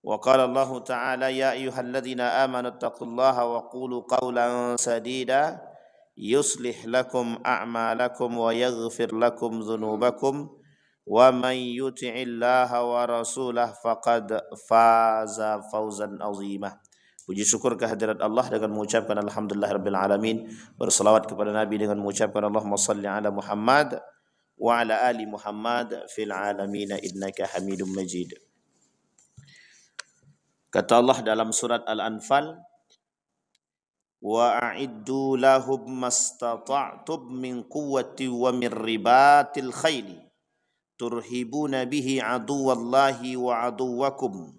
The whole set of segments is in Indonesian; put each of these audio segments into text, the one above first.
Wa qala Allah Ta'ala ya ayyuhalladzina amanu taqullaha wa qulu qawlan sadida yuslih lakum a'malakum wa yaghfir lakum dhunubakum wa man yuti'illaha wa rasulahu faqad faza fawzan 'azima. Puji syukur kehadirat Allah dengan mengucapkan alhamdulillahirabbil alamin, berselawat kepada Nabi dengan mengucapkan Allahumma shalli ala Muhammad wa ala ali Muhammad fil alamin innaka Hamidum Majid. Kata Allah dalam surat Al-Anfal, wa a'iddu lahum mastata'tum min quwwati wa min ribatil khayli turhibuna bihi aduwallahi wa aduwakum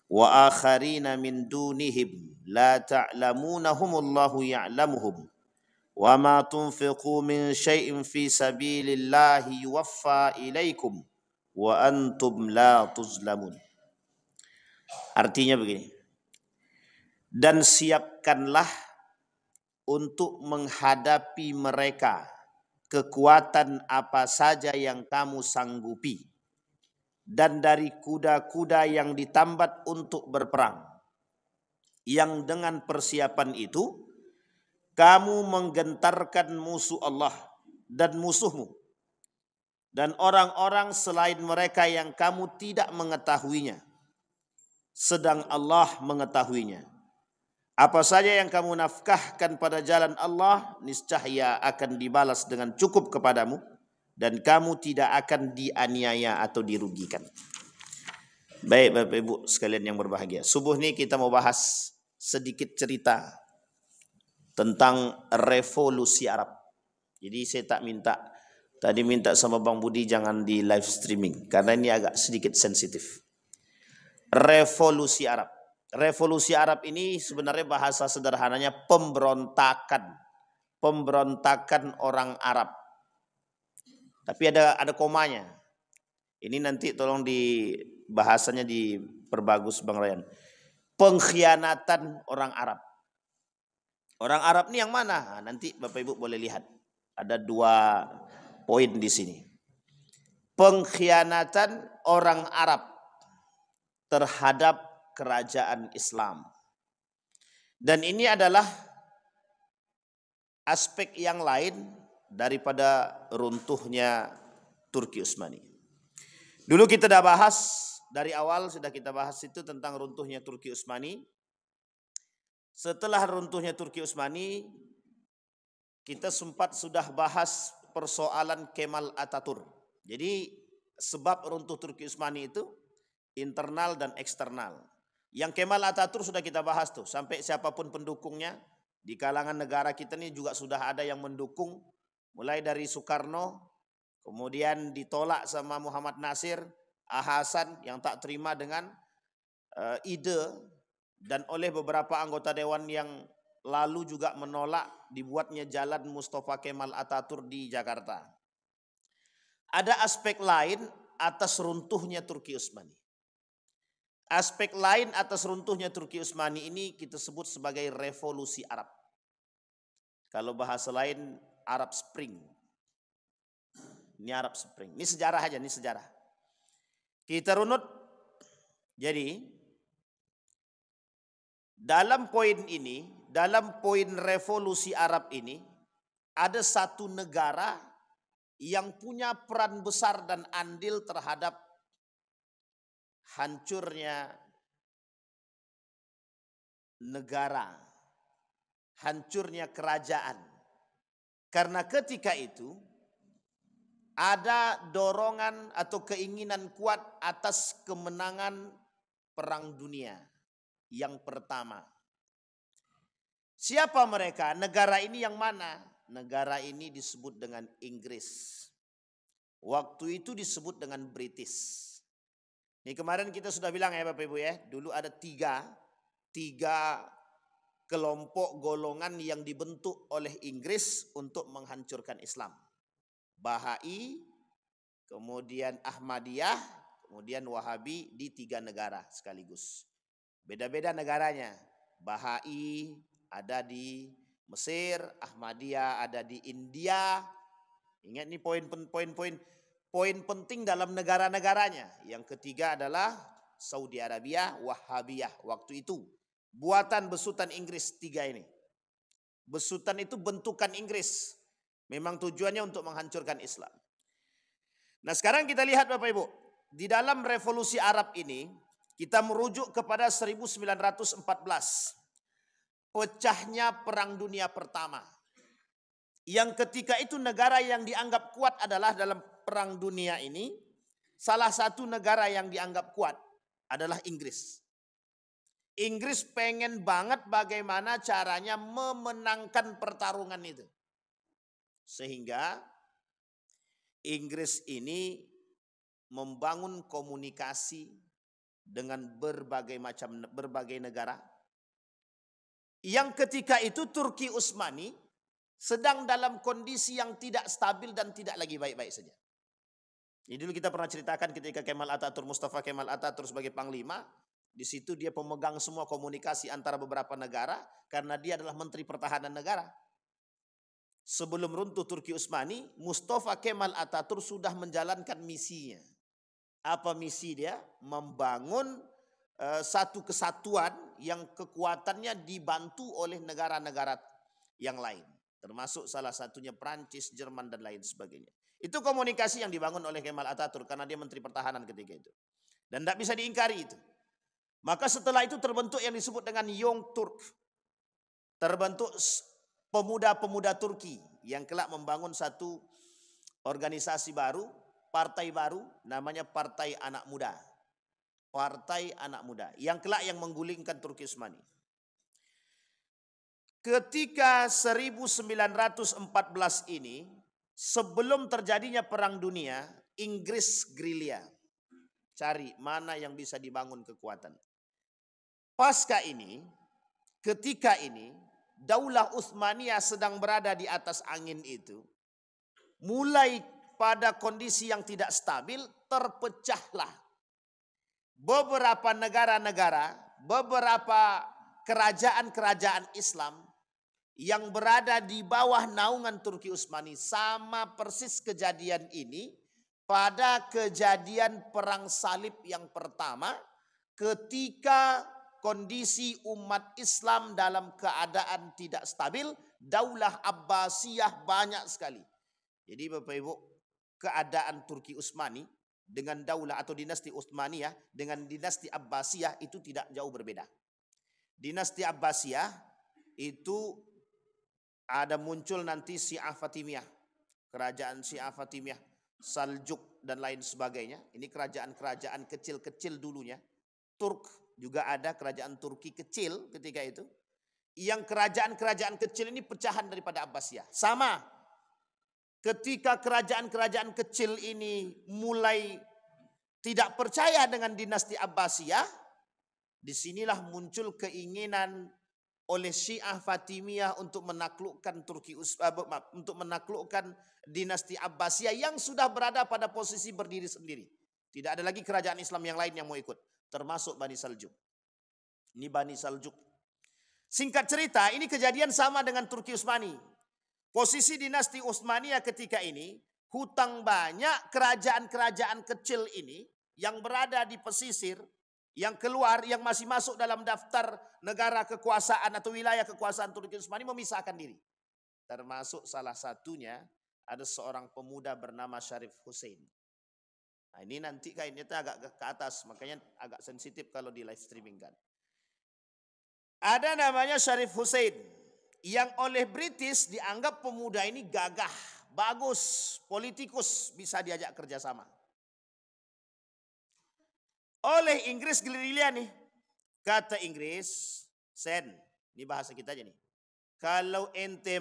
wa akharina min dunihim la ta'lamunahumullahu ya'lamuhum wa ma tunfiqu min syai'in fi sabilillahi yuwaffa ilaikum wa antum la tuzlamun. Artinya begini, dan siapkanlah untuk menghadapi mereka kekuatan apa saja yang kamu sanggupi, dan dari kuda-kuda yang ditambat untuk berperang, yang dengan persiapan itu kamu menggentarkan musuh Allah dan musuhmu dan orang-orang selain mereka yang kamu tidak mengetahuinya, sedang Allah mengetahuinya. Apa saja yang kamu nafkahkan pada jalan Allah, niscaya akan dibalas dengan cukup kepadamu, dan kamu tidak akan dianiaya atau dirugikan. Baik Bapak Ibu sekalian yang berbahagia, subuh ini kita mau bahas sedikit cerita tentang revolusi Arab. Jadi saya tadi minta sama Bang Budi jangan di live streaming karena ini agak sedikit sensitif. Revolusi Arab. Revolusi Arab ini sebenarnya bahasa sederhananya pemberontakan orang Arab. Tapi ada komanya. Ini nanti tolong di bahasanya diperbagus Bang Ryan. Pengkhianatan orang Arab. Orang Arab ini yang mana? Nah, nanti Bapak Ibu boleh lihat. Ada 2 poin di sini. Pengkhianatan orang Arab terhadap kerajaan Islam. Dan ini adalah aspek yang lain daripada runtuhnya Turki Utsmani. Dulu kita sudah bahas, dari awal sudah kita bahas itu tentang runtuhnya Turki Utsmani. Setelah runtuhnya Turki Utsmani, kita sudah bahas persoalan Kemal Atatürk. Jadi sebab runtuh Turki Utsmani itu internal dan eksternal. Yang Kemal Atatürk sudah kita bahas tuh, sampai siapapun pendukungnya di kalangan negara kita ini juga sudah ada yang mendukung, mulai dari Soekarno, kemudian ditolak sama Muhammad Nasir, Hasan yang tak terima dengan ide, dan oleh beberapa anggota dewan yang lalu juga menolak dibuatnya jalan Mustafa Kemal Atatürk di Jakarta. Ada aspek lain atas runtuhnya Turki Utsmani. Aspek lain atas runtuhnya Turki Utsmani ini kita sebut sebagai revolusi Arab. Kalau bahasa lain Arab Spring. Ini Arab Spring. Ini sejarah aja, ini sejarah. Kita runut. Jadi dalam poin ini, dalam poin revolusi Arab ini, ada satu negara yang punya peran besar dan andil terhadap hancurnya negara, hancurnya kerajaan. Karena ketika itu ada dorongan atau keinginan kuat atas kemenangan perang dunia yang pertama. Siapa mereka? Negara ini yang mana? Negara ini disebut dengan Inggris. Waktu itu disebut dengan British. Ini kemarin kita sudah bilang ya Bapak Ibu ya, dulu ada tiga kelompok golongan yang dibentuk oleh Inggris untuk menghancurkan Islam. Bahai, kemudian Ahmadiyah, kemudian Wahabi di 3 negara sekaligus. Beda-beda negaranya. Bahai ada di Mesir, Ahmadiyah ada di India. Ingat nih poin penting dalam negara-negaranya. Yang ketiga adalah Saudi Arabia, Wahhabiyah waktu itu. Buatan besutan Inggris tiga ini. Besutan itu bentukan Inggris. Memang tujuannya untuk menghancurkan Islam. Nah sekarang kita lihat Bapak Ibu. Di dalam revolusi Arab ini, kita merujuk kepada 1914. Pecahnya Perang Dunia Pertama. Yang ketika itu negara yang dianggap kuat adalah dalam Perang Dunia ini. Salah satu negara yang dianggap kuat adalah Inggris. Inggris pengen banget bagaimana caranya memenangkan pertarungan itu. Sehingga Inggris ini membangun komunikasi dengan berbagai negara. Yang ketika itu Turki Utsmani sedang dalam kondisi yang tidak stabil dan tidak lagi baik-baik saja. Jadi dulu kita pernah ceritakan ketika Mustafa Kemal Atatürk sebagai panglima, di situ dia pemegang semua komunikasi antara beberapa negara karena dia adalah Menteri Pertahanan Negara. Sebelum runtuh Turki Utsmani, Mustafa Kemal Atatürk sudah menjalankan misinya. Apa misi dia? Membangun satu kesatuan yang kekuatannya dibantu oleh negara-negara yang lain. Termasuk salah satunya Prancis, Jerman dan lain sebagainya. Itu komunikasi yang dibangun oleh Kemal Atatürk karena dia Menteri Pertahanan ketika itu. Dan tidak bisa diingkari itu. Maka setelah itu terbentuk yang disebut dengan Young Turk. Terbentuk pemuda-pemuda Turki yang kelak membangun satu organisasi baru, partai baru, namanya Partai Anak Muda. Partai Anak Muda yang kelak yang menggulingkan Turki Utsmani. Ketika 1914 ini, sebelum terjadinya Perang Dunia, Inggris gerilya. Cari mana yang bisa dibangun kekuatan. Pasca ini, ketika ini, Daulah Utsmaniyah sedang berada di atas angin itu. Mulai pada kondisi yang tidak stabil, terpecahlah beberapa negara-negara, beberapa kerajaan-kerajaan Islam yang berada di bawah naungan Turki Utsmani. Sama persis kejadian ini pada kejadian Perang Salib yang pertama, ketika kondisi umat Islam dalam keadaan tidak stabil, Daulah Abbasiyah banyak sekali. Jadi Bapak Ibu, keadaan Turki Utsmani dengan daulah atau dinasti Utsmaniyah dengan dinasti Abbasiyah itu tidak jauh berbeda. Dinasti Abbasiyah itu ada muncul nanti Syiah Fatimiyah, kerajaan Syiah Fatimiyah, Saljuk dan lain sebagainya. Ini kerajaan-kerajaan kecil-kecil dulunya. Turk juga ada kerajaan Turki kecil ketika itu. Yang kerajaan-kerajaan kecil ini pecahan daripada Abbasiyah. Sama. Ketika kerajaan-kerajaan kecil ini mulai tidak percaya dengan dinasti Abbasiyah, disinilah muncul keinginan oleh Syiah Fatimiyah untuk menaklukkan untuk menaklukkan dinasti Abbasiyah yang sudah berada pada posisi berdiri sendiri. Tidak ada lagi kerajaan Islam yang lain yang mau ikut, termasuk Bani Saljuk. Ini Bani Saljuk. Singkat cerita, ini kejadian sama dengan Turki Utsmani. Posisi dinasti Utsmaniyah ketika ini, hutang banyak kerajaan-kerajaan kecil ini yang berada di pesisir, yang keluar, yang masih masuk dalam daftar negara kekuasaan atau wilayah kekuasaan Turki Utsmani memisahkan diri. Termasuk salah satunya ada seorang pemuda bernama Syarif Hussein. Nah ini nanti kainnya agak ke atas, makanya agak sensitif kalau di live streaming kan. Ada namanya Syarif Hussein. Yang oleh British dianggap pemuda ini gagah, bagus, politikus, bisa diajak kerjasama. Oleh Inggris gerilya nih. Kata Inggris, Sen, ini bahasa kita aja nih. Kalau ente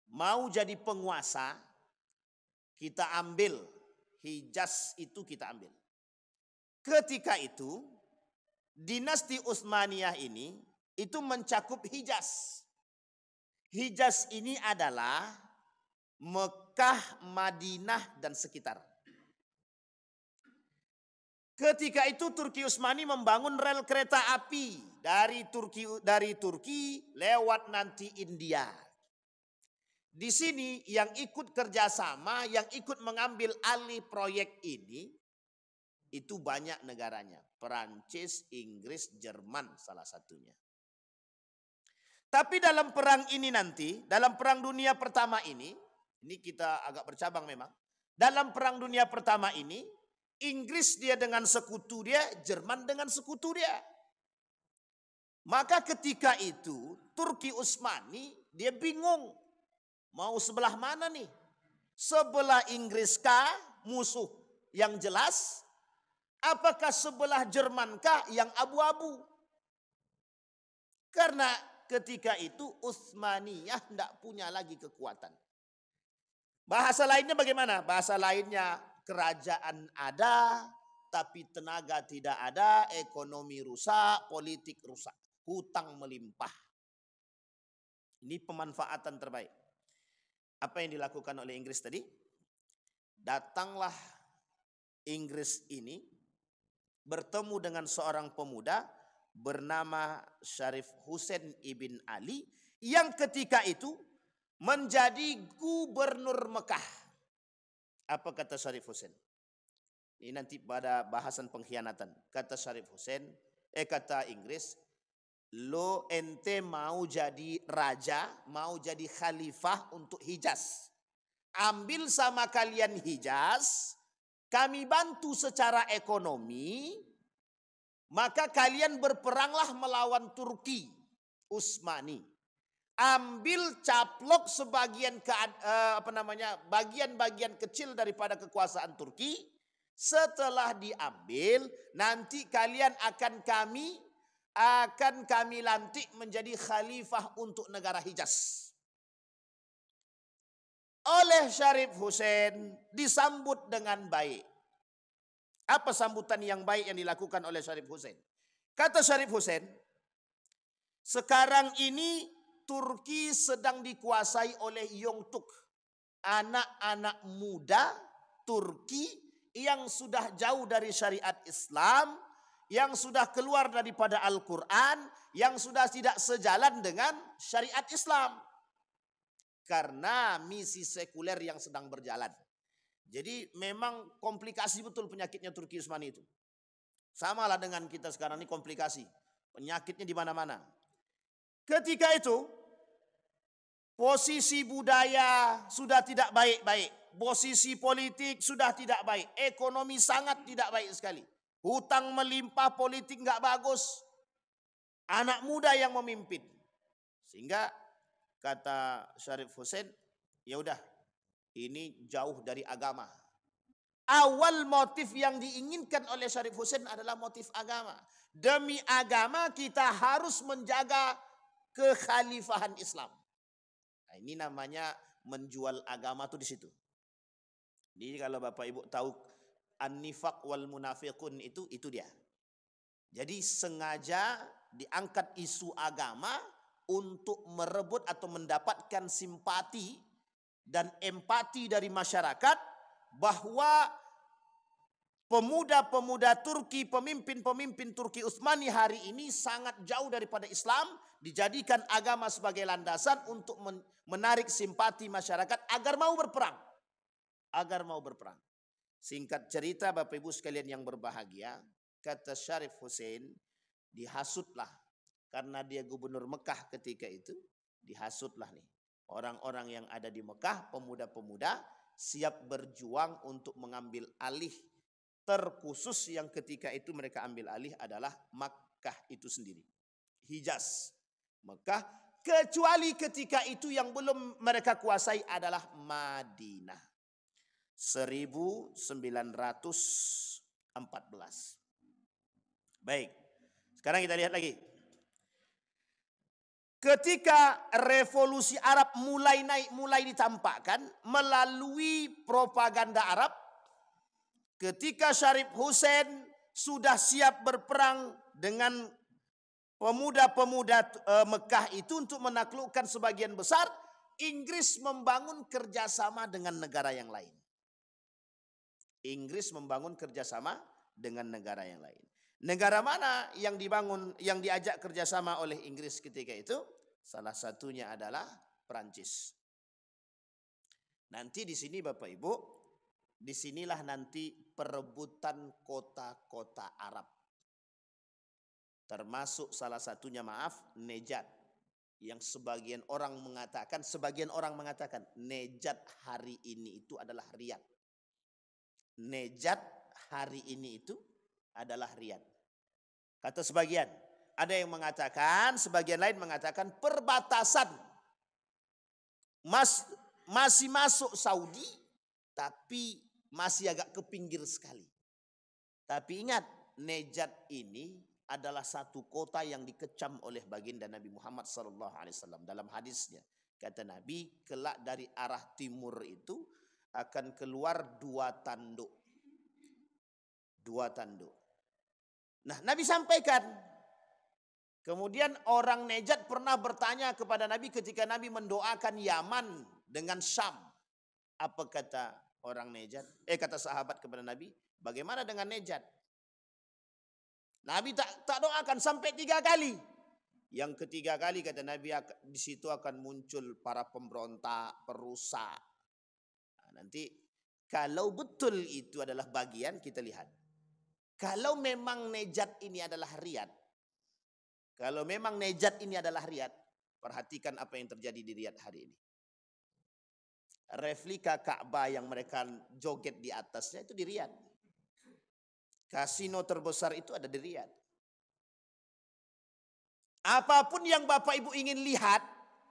mau jadi penguasa, kita ambil Hijaz itu kita ambil. Ketika itu, dinasti Utsmaniyah ini itu mencakup Hijaz. Hijaz ini adalah Mekah, Madinah dan sekitar. Ketika itu Turki Utsmani membangun rel kereta api dari Turki lewat nanti India. Di sini yang ikut kerjasama, yang ikut mengambil alih proyek ini Itu banyak negaranya. Perancis, Inggris, Jerman salah satunya. Tapi dalam perang ini nanti, dalam perang dunia pertama ini kita agak bercabang memang. Dalam perang dunia pertama ini, Inggris dia dengan sekutu dia, Jerman dengan sekutu dia. Maka ketika itu Turki Utsmani dia bingung mau sebelah mana nih? Sebelah Inggris kah musuh yang jelas? Apakah sebelah Jerman kah yang abu-abu? Karena ketika itu Utsmaniyah tidak punya lagi kekuatan. Bahasa lainnya bagaimana? Bahasa lainnya kerajaan ada, tapi tenaga tidak ada, ekonomi rusak, politik rusak, hutang melimpah. Ini pemanfaatan terbaik. Apa yang dilakukan oleh Inggris tadi? Datanglah Inggris ini bertemu dengan seorang pemuda bernama Syarif Hussein ibn Ali yang ketika itu menjadi gubernur Mekah. Apa kata Syarif Hussein? Ini nanti pada bahasan pengkhianatan. Kata Syarif Hussein, kata Inggris, lo ente mau jadi raja, mau jadi khalifah untuk Hijaz. Ambil sama kalian Hijaz, kami bantu secara ekonomi, maka kalian berperanglah melawan Turki Utsmani. Ambil caplok sebagian bagian-bagian kecil daripada kekuasaan Turki. Setelah diambil, nanti kalian akan kami lantik menjadi khalifah untuk negara Hijaz. Oleh Syarif Hussein disambut dengan baik. Apa sambutan yang baik yang dilakukan oleh Syarif Hussein? Kata Syarif Hussein, sekarang ini Turki sedang dikuasai oleh Yongtuk, anak-anak muda Turki yang sudah jauh dari syariat Islam, yang sudah keluar daripada Al-Quran, yang sudah tidak sejalan dengan syariat Islam. Karena misi sekuler yang sedang berjalan. Jadi memang komplikasi betul penyakitnya Turki Utsmani itu. Samalah dengan kita sekarang ini komplikasi. Penyakitnya di mana-mana. Ketika itu posisi budaya sudah tidak baik-baik. Posisi politik sudah tidak baik. Ekonomi sangat tidak baik sekali. Hutang melimpah, politik nggak bagus. Anak muda yang memimpin. Sehingga kata Syarif Hussein, ya udah, ini jauh dari agama. Awal motif yang diinginkan oleh Syarif Hussein adalah motif agama. Demi agama kita harus menjaga kekhalifahan Islam. Nah, ini namanya menjual agama tuh di situ. Jadi kalau Bapak Ibu tahu an-nifaq wal munafiqun itu dia. Jadi sengaja diangkat isu agama untuk merebut atau mendapatkan simpati dan empati dari masyarakat bahwa pemuda-pemuda Turki, pemimpin-pemimpin Turki Utsmani hari ini sangat jauh daripada Islam, dijadikan agama sebagai landasan untuk menarik simpati masyarakat agar mau berperang. Singkat cerita Bapak Ibu sekalian yang berbahagia, kata Syarif Hussein, dihasutlah karena dia gubernur Mekah ketika itu, dihasutlah nih orang-orang yang ada di Mekah, pemuda-pemuda siap berjuang untuk mengambil alih. Terkhusus yang ketika itu mereka ambil alih adalah Makkah itu sendiri. Hijaz, Mekah, kecuali ketika itu yang belum mereka kuasai adalah Madinah. 1914. Baik, sekarang kita lihat lagi. Ketika revolusi Arab mulai ditampakkan melalui propaganda Arab, ketika Syarif Hussein sudah siap berperang dengan pemuda-pemuda Mekah itu untuk menaklukkan sebagian besar, Inggris membangun kerjasama dengan negara yang lain. Negara mana yang diajak kerjasama oleh Inggris ketika itu? Salah satunya adalah Perancis. Nanti di sini Bapak Ibu, disinilah nanti perebutan kota-kota Arab. Termasuk salah satunya Nejat. Yang sebagian orang mengatakan Nejat hari ini itu adalah Riyadh. Nejat hari ini itu adalah Riyadh. Kata sebagian. Ada yang mengatakan, sebagian lain mengatakan perbatasan. Masih masuk Saudi, tapi masih agak ke pinggir sekali. Tapi ingat, Nejat ini adalah satu kota yang dikecam oleh baginda Nabi Muhammad SAW dalam hadisnya. Kata Nabi, kelak dari arah timur itu akan keluar 2 tanduk. 2 tanduk. Nah, Nabi sampaikan. Kemudian orang Nejat pernah bertanya kepada Nabi ketika Nabi mendoakan Yaman dengan Syam. Apa kata orang Nejat? Kata sahabat kepada Nabi, bagaimana dengan Nejat? Nabi tak doakan sampai 3 kali. Yang ketiga kali kata Nabi, di situ akan muncul para pemberontak, perusak. Nah, nanti kalau betul itu adalah bagian, kita lihat. Kalau memang Nejat ini adalah Riyadh, perhatikan apa yang terjadi di Riyadh hari ini. Replika Ka'bah yang mereka joget di atasnya itu di Riyadh. Kasino terbesar itu ada di Riyadh. Apapun yang Bapak Ibu ingin lihat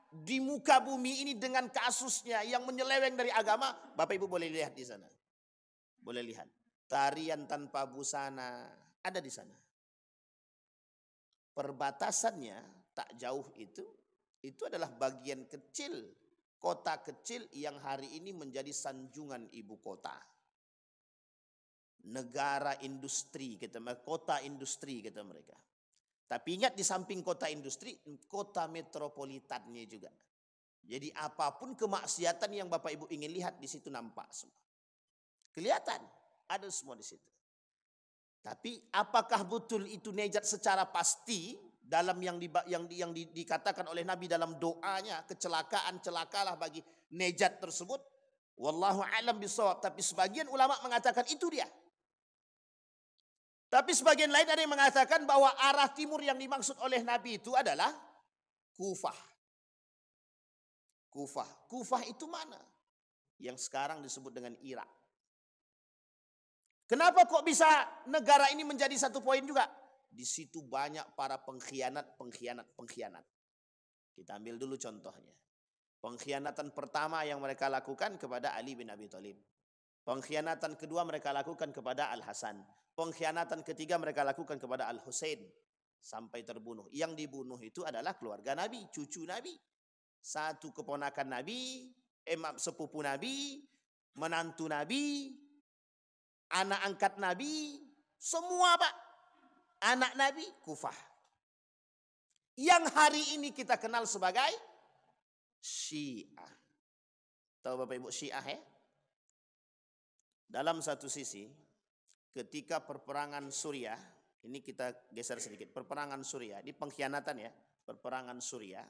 di muka bumi ini dengan kasusnya yang menyeleweng dari agama, Bapak Ibu boleh lihat di sana. Boleh lihat. Tarian tanpa busana ada di sana. Perbatasannya tak jauh itu adalah bagian kecil, kota kecil yang hari ini menjadi sanjungan ibu kota. Negara industri, kota industri kata mereka. Tapi ingat, di samping kota industri, kota metropolitannya juga. Jadi apapun kemaksiatan yang Bapak Ibu ingin lihat di situ nampak semua. Kelihatan, ada semua di situ. Tapi apakah betul itu Nejat secara pasti dalam yang dikatakan oleh Nabi dalam doanya, celakalah bagi Nejat tersebut? Wallahu a'lam bishawab. Tapi sebagian ulama mengatakan itu dia. Tapi sebagian lain ada yang mengatakan bahwa arah timur yang dimaksud oleh Nabi itu adalah Kufah. Kufah itu mana? Yang sekarang disebut dengan Irak. Kenapa kok bisa negara ini menjadi satu poin juga? Di situ banyak para pengkhianat. Kita ambil dulu contohnya. Pengkhianatan pertama yang mereka lakukan kepada Ali bin Abi Thalib. Pengkhianatan kedua mereka lakukan kepada Al-Hasan. Pengkhianatan ketiga mereka lakukan kepada Al-Husain. Sampai terbunuh. Yang dibunuh itu adalah keluarga Nabi, cucu Nabi. Satu keponakan Nabi, sepupu Nabi, menantu Nabi, anak angkat Nabi, semua Pak. Anak Nabi, Kufah. Yang hari ini kita kenal sebagai Syiah. Tahu Bapak Ibu Syiah ya? Dalam satu sisi, ketika perperangan Suriah, ini kita geser sedikit. Perperangan Suriah, ini pengkhianatan ya. Perperangan Suriah.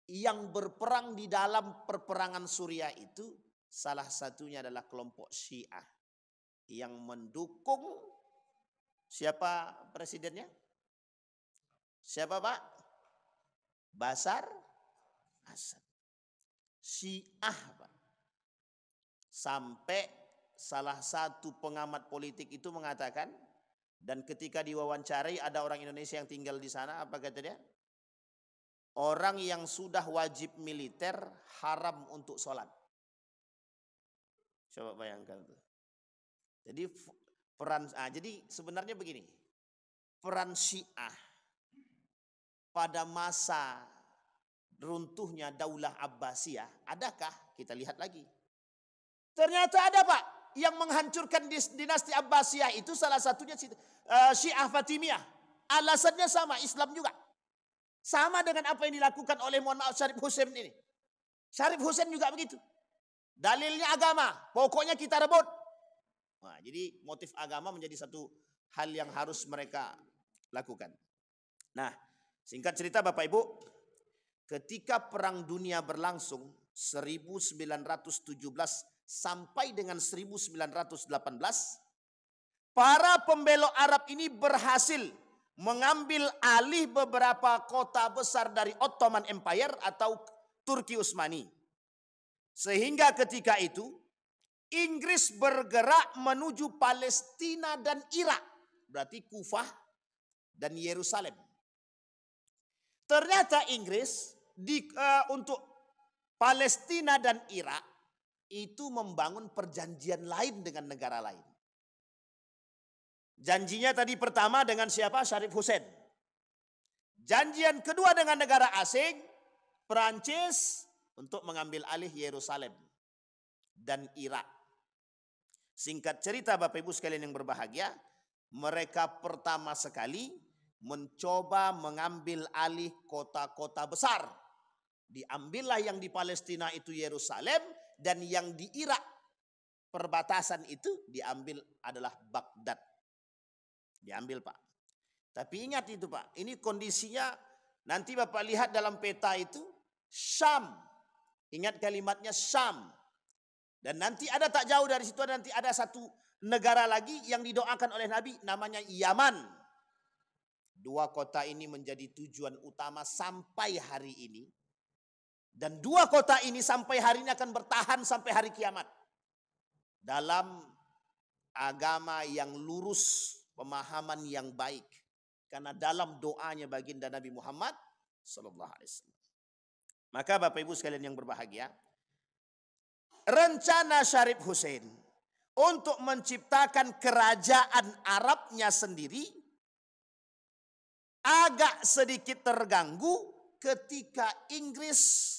Yang berperang di dalam perperangan Suriah itu, salah satunya adalah kelompok Syiah. Yang mendukung, siapa presidennya? Siapa Pak? Bashar Assad. Syiah Pak. Sampai salah satu pengamat politik itu mengatakan, dan ketika diwawancarai ada orang Indonesia yang tinggal di sana, apa kata dia? Orang yang sudah wajib militer haram untuk sholat. Coba bayangkan tuh. Jadi jadi sebenarnya begini, peran Syiah pada masa runtuhnya Daulah Abbasiyah, adakah? Kita lihat lagi. Ternyata ada Pak, yang menghancurkan dinasti Abbasiyah itu salah satunya Syiah Fatimiyah. Alasannya sama, Islam juga. Sama dengan apa yang dilakukan oleh Syarif Husain ini. Syarif Husain juga begitu. Dalilnya agama, pokoknya kita rebut. Nah, jadi motif agama menjadi satu hal yang harus mereka lakukan. Nah, singkat cerita Bapak Ibu, ketika Perang Dunia berlangsung 1917 sampai dengan 1918, para pembelok Arab ini berhasil mengambil alih beberapa kota besar dari Ottoman Empire atau Turki Utsmani. Sehingga ketika itu Inggris bergerak menuju Palestina dan Irak, berarti Kufah dan Yerusalem. Ternyata Inggris untuk Palestina dan Irak itu membangun perjanjian lain dengan negara lain. Janjinya tadi pertama dengan siapa? Syarif Hussein. Janjian kedua dengan negara asing, Perancis, untuk mengambil alih Yerusalem dan Irak. Singkat cerita Bapak Ibu sekalian yang berbahagia, mereka pertama sekali mencoba mengambil alih kota-kota besar. Diambillah yang di Palestina itu Yerusalem, dan yang di Irak perbatasan itu diambil adalah Baghdad. Diambil Pak. Tapi ingat itu Pak, ini kondisinya nanti Bapak lihat dalam peta itu Syam. Ingat kalimatnya Syam. Dan nanti ada tak jauh dari situ nanti ada satu negara lagi yang didoakan oleh Nabi namanya Yaman. Dua kota ini menjadi tujuan utama sampai hari ini. Dan dua kota ini sampai hari ini akan bertahan sampai hari kiamat. Dalam agama yang lurus, pemahaman yang baik. Karena dalam doanya baginda Nabi Muhammad sallallahu alaihi wasallam. Maka Bapak Ibu sekalian yang berbahagia, rencana Syarif Hussein untuk menciptakan kerajaan Arabnya sendiri agak sedikit terganggu ketika Inggris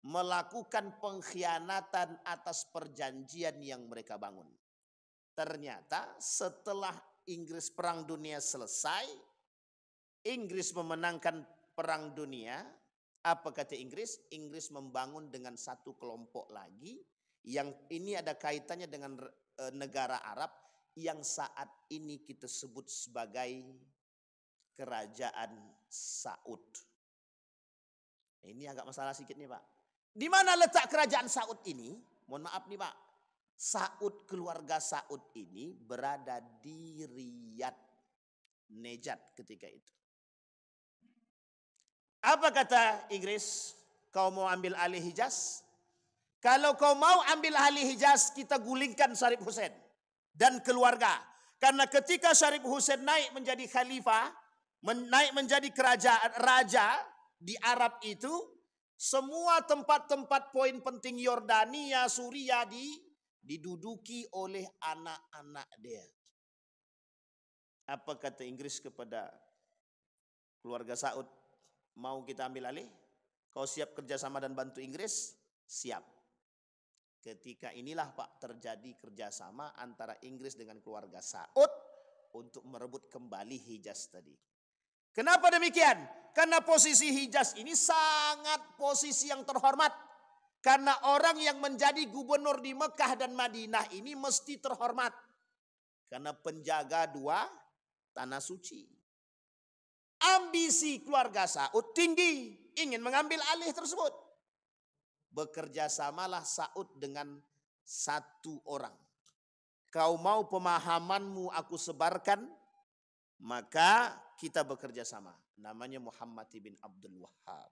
melakukan pengkhianatan atas perjanjian yang mereka bangun. Ternyata setelah Inggris Perang Dunia selesai, Inggris memenangkan Perang Dunia. Apa kata Inggris? Inggris membangun dengan satu kelompok lagi yang ini ada kaitannya dengan negara Arab yang saat ini kita sebut sebagai Kerajaan Saud. Ini agak masalah sedikit nih Pak. Di mana letak Kerajaan Saud ini? Mohon maaf nih Pak. Saud, keluarga Saud ini berada di Riyadh, Nejad ketika itu. Apa kata Inggris? Kau mau ambil alih Hijaz? Kalau kau mau ambil alih Hijaz, kita gulingkan Syarif Hussein dan keluarga. Karena ketika Syarif Hussein naik menjadi khalifah, naik menjadi kerajaan raja di Arab itu, semua tempat-tempat poin penting Yordania, Suriah diduduki oleh anak-anak dia. Apa kata Inggris kepada keluarga Saud? Mau kita ambil alih? Kau siap kerjasama dan bantu Inggris? Siap. Ketika inilah Pak terjadi kerjasama antara Inggris dengan keluarga Saud untuk merebut kembali Hijaz tadi. Kenapa demikian? Karena posisi Hijaz ini sangat posisi yang terhormat. Karena orang yang menjadi gubernur di Mekah dan Madinah ini mesti terhormat. Karena penjaga dua tanah suci. Ambisi keluarga Saud tinggi, ingin mengambil alih tersebut. Bekerja samalah Saud dengan satu orang. Kau mau pemahamanmu aku sebarkan, maka kita bekerja sama. Namanya Muhammad bin Abdul Wahhab.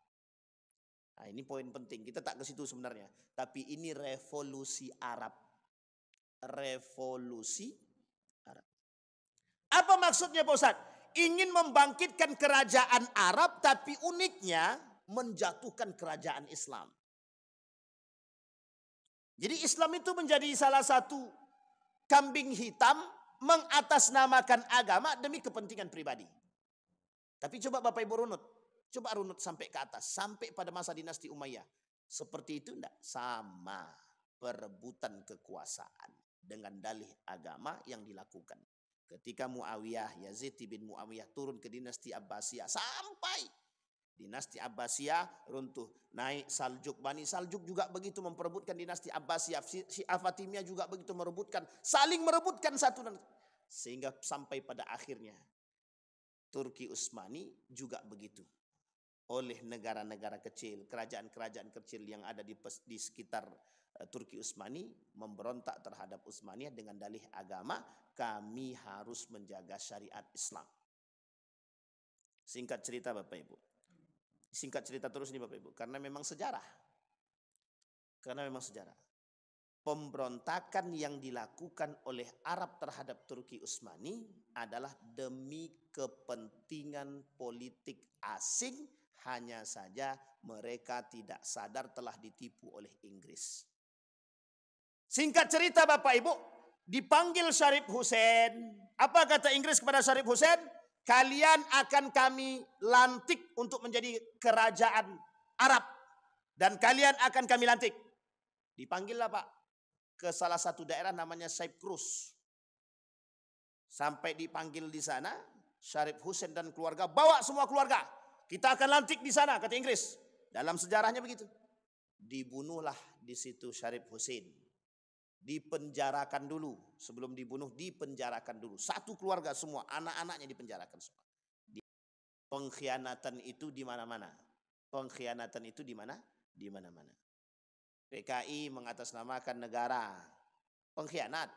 Nah, ini poin penting. Kita tak ke situ sebenarnya. Tapi ini revolusi Arab. Revolusi Arab. Apa maksudnya Pak Ustaz? Ingin membangkitkan kerajaan Arab, tapi uniknya menjatuhkan kerajaan Islam. Jadi Islam itu menjadi salah satu kambing hitam mengatasnamakan agama demi kepentingan pribadi. Tapi coba Bapak Ibu runut. Coba runut sampai ke atas. Sampai pada masa dinasti Umayyah. Seperti itu enggak? Sama. Perebutan kekuasaan dengan dalih agama yang dilakukan. Ketika Muawiyah, Yazid bin Muawiyah turun ke dinasti Abbasiyah. Sampai dinasti Abbasiyah runtuh. Naik Saljuk. Bani Saljuk juga begitu memperebutkan dinasti Abbasiyah. Syiah Fatimiyah juga begitu merebutkan. Saling merebutkan satu dan sehingga sampai pada akhirnya Turki Utsmani juga begitu. Oleh negara-negara kecil, kerajaan-kerajaan kecil yang ada di sekitar Turki Utsmani memberontak terhadap Utsmaniyah dengan dalih agama, kami harus menjaga syariat Islam. Singkat cerita Bapak Ibu. Singkat cerita terus nih Bapak Ibu, karena memang sejarah. Pemberontakan yang dilakukan oleh Arab terhadap Turki Utsmani adalah demi kepentingan politik asing, hanya saja mereka tidak sadar telah ditipu oleh Inggris. Singkat cerita Bapak Ibu, dipanggil Syarif Hussein. Apa kata Inggris kepada Syarif Hussein? Kalian akan kami lantik untuk menjadi kerajaan Arab. Dan kalian akan kami lantik. Dipanggillah Pak ke salah satu daerah namanya Cyprus. Sampai dipanggil di sana, Syarif Hussein dan keluarga, bawa semua keluarga. Kita akan lantik di sana, kata Inggris. Dalam sejarahnya begitu. Dibunuhlah di situ Syarif Hussein. Dipenjarakan dulu. Sebelum dibunuh, dipenjarakan dulu. Satu keluarga semua, anak-anaknya dipenjarakan semua. Pengkhianatan itu di mana-mana. Pengkhianatan itu di mana? Di mana-mana. PKI mengatasnamakan negara. Pengkhianat.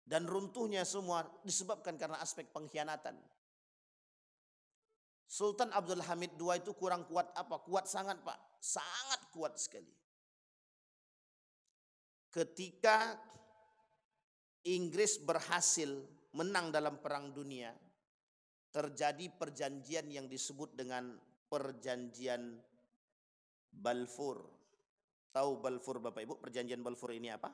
Dan runtuhnya semua disebabkan karena aspek pengkhianatan. Sultan Abdul Hamid II itu kurang kuat apa? Kuat sangat Pak. Sangat kuat sekali. Ketika Inggris berhasil menang dalam perang dunia, terjadi perjanjian yang disebut dengan perjanjian Balfour. Tahu Balfour Bapak Ibu? Perjanjian Balfour ini apa?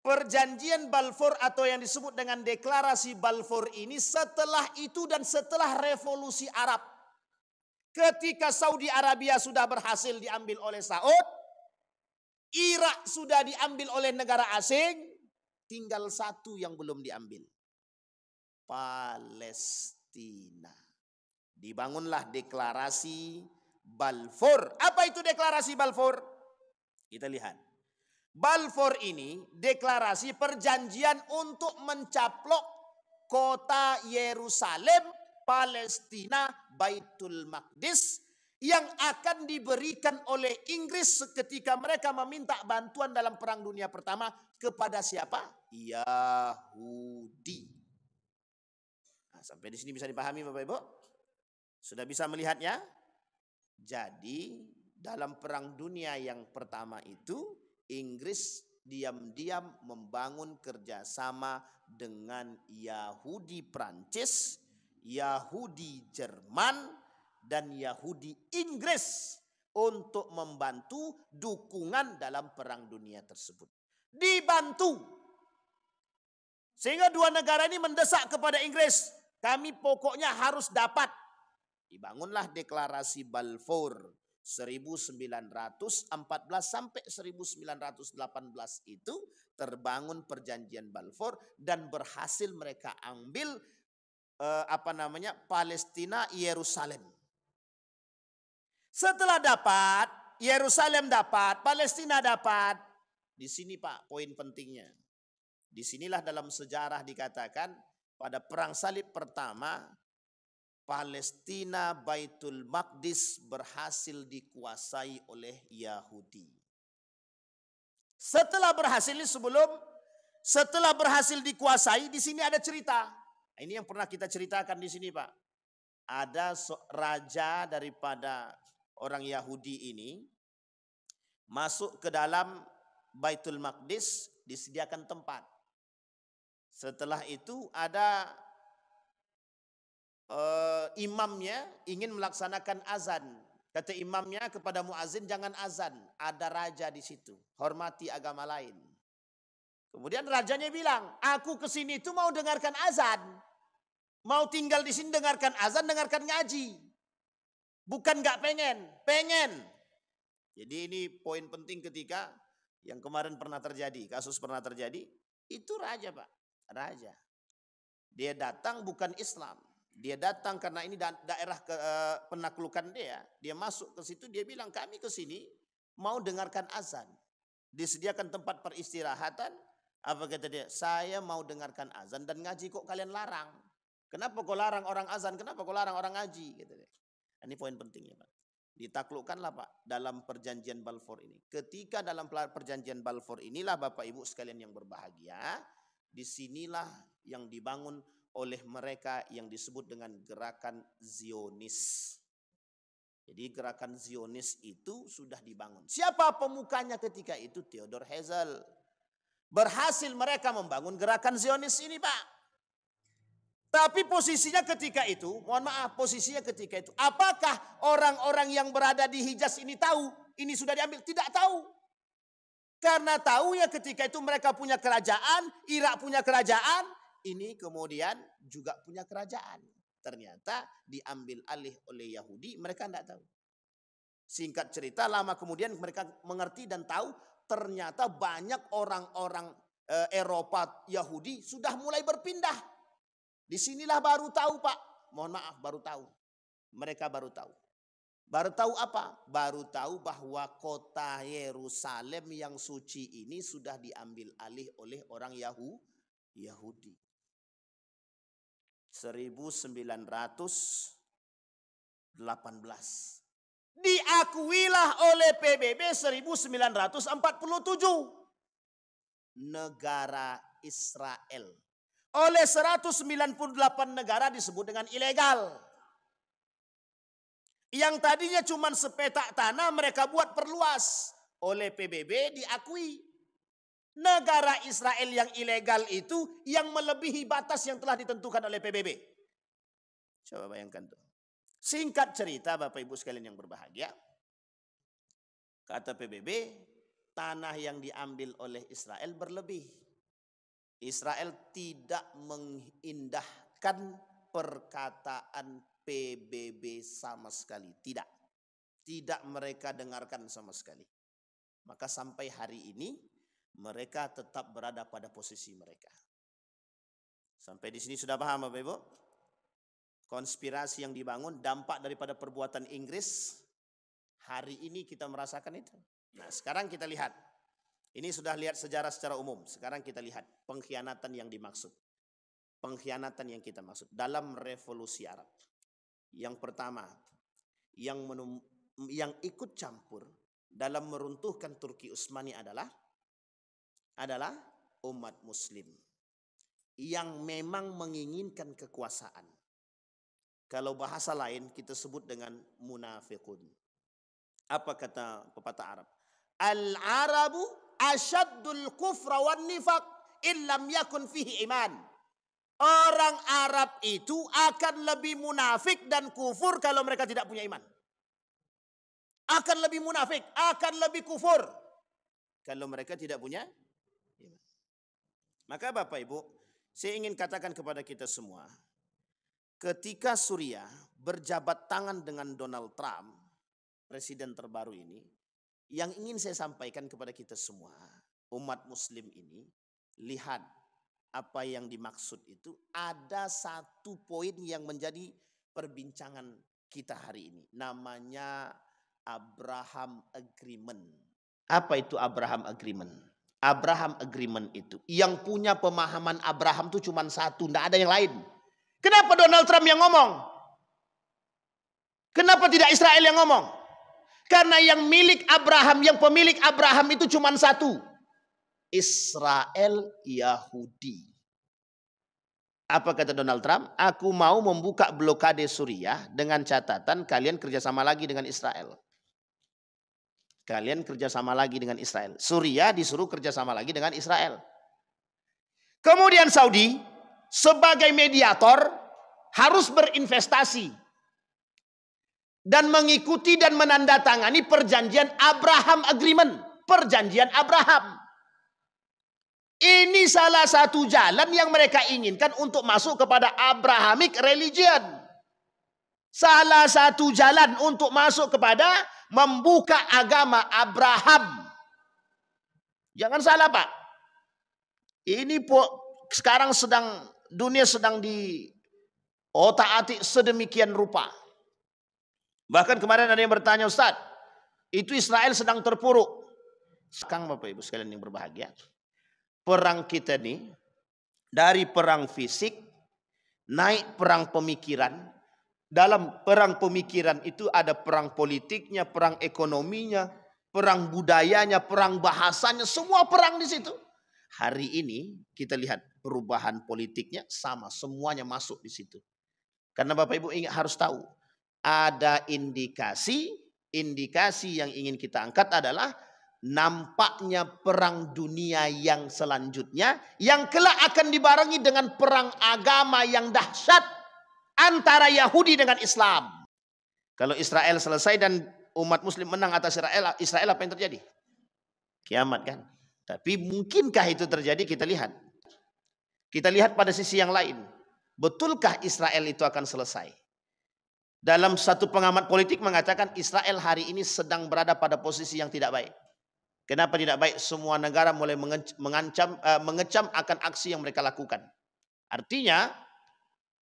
Perjanjian Balfour atau yang disebut dengan deklarasi Balfour ini setelah itu dan setelah revolusi Arab. Ketika Saudi Arabia sudah berhasil diambil oleh Saud, Irak sudah diambil oleh negara asing, tinggal satu yang belum diambil. Palestina. Dibangunlah deklarasi Balfour. Apa itu deklarasi Balfour? Kita lihat. Balfour ini deklarasi perjanjian untuk mencaplok kota Yerusalem, Palestina, Baitul Maqdis yang akan diberikan oleh Inggris ketika mereka meminta bantuan dalam Perang Dunia Pertama kepada siapa? Yahudi. Nah, sampai di sini bisa dipahami Bapak Ibu? Sudah bisa melihatnya? Jadi dalam Perang Dunia yang pertama itu Inggris diam-diam membangun kerjasama dengan Yahudi Prancis, Yahudi Jerman, dan Yahudi Inggris untuk membantu dukungan dalam perang dunia tersebut. Dibantu. Sehingga dua negara ini mendesak kepada Inggris, kami pokoknya harus dapat. Dibangunlah deklarasi Balfour 1914 sampai 1918 itu terbangun perjanjian Balfour dan berhasil mereka ambil Palestina, Yerusalem. Setelah dapat, Yerusalem dapat, Palestina dapat. Di sini Pak poin pentingnya. Disinilah dalam sejarah dikatakan pada perang salib pertama, Palestina, Baitul Maqdis berhasil dikuasai oleh Yahudi. Setelah berhasil dikuasai, di sini ada cerita. Ini yang pernah kita ceritakan di sini Pak. Ada raja daripada orang Yahudi ini masuk ke dalam Baitul Maqdis, disediakan tempat. Setelah itu ada imamnya ingin melaksanakan azan. Kata imamnya kepada muazin, jangan azan, ada raja di situ, hormati agama lain. Kemudian rajanya bilang, aku kesini itu mau dengarkan azan, mau tinggal di sini dengarkan azan, dengarkan ngaji. Bukan nggak pengen. Jadi ini poin penting ketika yang kemarin pernah terjadi, kasus pernah terjadi, itu raja Pak, raja. Dia datang bukan Islam. Dia datang karena ini daerah penaklukan dia. Dia masuk ke situ, dia bilang kami ke sini mau dengarkan azan. Disediakan tempat peristirahatan. Apa kata dia? Saya mau dengarkan azan dan ngaji kok kalian larang. Kenapa kau larang orang azan? Kenapa kau larang orang ngaji? Gitu. Ini poin pentingnya Pak. Ditaklukkanlah Pak dalam perjanjian Balfour ini. Ketika dalam perjanjian Balfour inilah Bapak Ibu sekalian yang berbahagia, disinilah yang dibangun oleh mereka yang disebut dengan gerakan Zionis. Jadi gerakan Zionis itu sudah dibangun. Siapa pemukanya ketika itu? Theodor Herzl. Berhasil mereka membangun gerakan Zionis ini Pak. Tapi posisinya ketika itu, mohon maaf, posisinya ketika itu, apakah orang-orang yang berada di Hijaz ini tahu ini sudah diambil? Tidak tahu. Karena tahu ya ketika itu mereka punya kerajaan, Irak punya kerajaan, ini kemudian juga punya kerajaan. Ternyata diambil alih oleh Yahudi, mereka tidak tahu. Singkat cerita, lama kemudian mereka mengerti dan tahu ternyata banyak orang-orang Eropa Yahudi sudah mulai berpindah. Disinilah baru tahu Pak, mohon maaf baru tahu. Mereka baru tahu. Baru tahu apa? Baru tahu bahwa kota Yerusalem yang suci ini sudah diambil alih oleh orang Yahudi. 1918. Diakuilah oleh PBB 1947. Negara Israel. Oleh 198 negara disebut dengan ilegal. Yang tadinya cuma sepetak tanah mereka buat perluas. Oleh PBB diakui. Negara Israel yang ilegal itu yang melebihi batas yang telah ditentukan oleh PBB. Coba bayangkan tuh. Singkat cerita Bapak Ibu sekalian yang berbahagia. Kata PBB, tanah yang diambil oleh Israel berlebih. Israel tidak mengindahkan perkataan PBB sama sekali. Tidak mereka dengarkan sama sekali. Maka sampai hari ini mereka tetap berada pada posisi mereka. Sampai di sini sudah paham Bapak Ibu? Konspirasi yang dibangun dampak daripada perbuatan Inggris. Hari ini kita merasakan itu. Nah sekarang kita lihat. Ini sudah lihat sejarah secara umum. Sekarang kita lihat pengkhianatan yang dimaksud. Pengkhianatan yang kita maksud dalam revolusi Arab. Yang pertama, yang ikut campur dalam meruntuhkan Turki Utsmani adalah umat muslim. Yang memang menginginkan kekuasaan. Kalau bahasa lain kita sebut dengan munafiqun. Apa kata pepatah Arab? Al-Arabu asyaddul kufra wan nifaq illam yakun fihi iman. Orang Arab itu akan lebih munafik dan kufur kalau mereka tidak punya iman. Akan lebih munafik, akan lebih kufur kalau mereka tidak punya iman. Maka Bapak Ibu, saya ingin katakan kepada kita semua, ketika Suriah berjabat tangan dengan Donald Trump, presiden terbaru ini, yang ingin saya sampaikan kepada kita semua, umat muslim ini, lihat apa yang dimaksud itu. Ada satu poin yang menjadi perbincangan kita hari ini. Namanya Abraham Agreement. Apa itu Abraham Agreement? Abraham Agreement itu, yang punya pemahaman Abraham itu cuma satu, tidak ada yang lain. Kenapa Donald Trump yang ngomong? Kenapa tidak Israel yang ngomong? Karena yang milik Abraham, yang pemilik Abraham itu cuma satu. Israel Yahudi. Apa kata Donald Trump? Aku mau membuka blokade Suriah dengan catatan kalian kerjasama lagi dengan Israel. Kalian kerjasama lagi dengan Israel. Suriah disuruh kerjasama lagi dengan Israel. Kemudian Saudi sebagai mediator harus berinvestasi dan mengikuti dan menandatangani perjanjian Abraham Agreement. Perjanjian Abraham. Ini salah satu jalan yang mereka inginkan untuk masuk kepada Abrahamic religion. Salah satu jalan untuk masuk kepada membuka agama Abraham. Jangan salah Pak. Ini sekarang dunia sedang di otak-atik sedemikian rupa. Bahkan kemarin ada yang bertanya, Ustaz, itu Israel sedang terpuruk. Sekarang Bapak Ibu sekalian yang berbahagia, perang kita nih dari perang fisik naik perang pemikiran, Dalam perang pemikiran itu ada perang politiknya, perang ekonominya, perang budayanya, perang bahasanya, semua perang di situ. Hari ini kita lihat perubahan politiknya sama, semuanya masuk di situ. Karena Bapak Ibu harus tahu, ada indikasi yang ingin kita angkat adalah nampaknya perang dunia yang selanjutnya yang kelak akan dibarengi dengan perang agama yang dahsyat antara Yahudi dengan Islam. Kalau Israel selesai dan umat muslim menang atas Israel apa yang terjadi? Kiamat kan? Tapi mungkinkah itu terjadi? Kita lihat. Kita lihat pada sisi yang lain. Betulkah Israel itu akan selesai? Dalam satu pengamat politik mengatakan Israel hari ini sedang berada pada posisi yang tidak baik. Kenapa tidak baik? Semua negara mulai mengecam akan aksi yang mereka lakukan. Artinya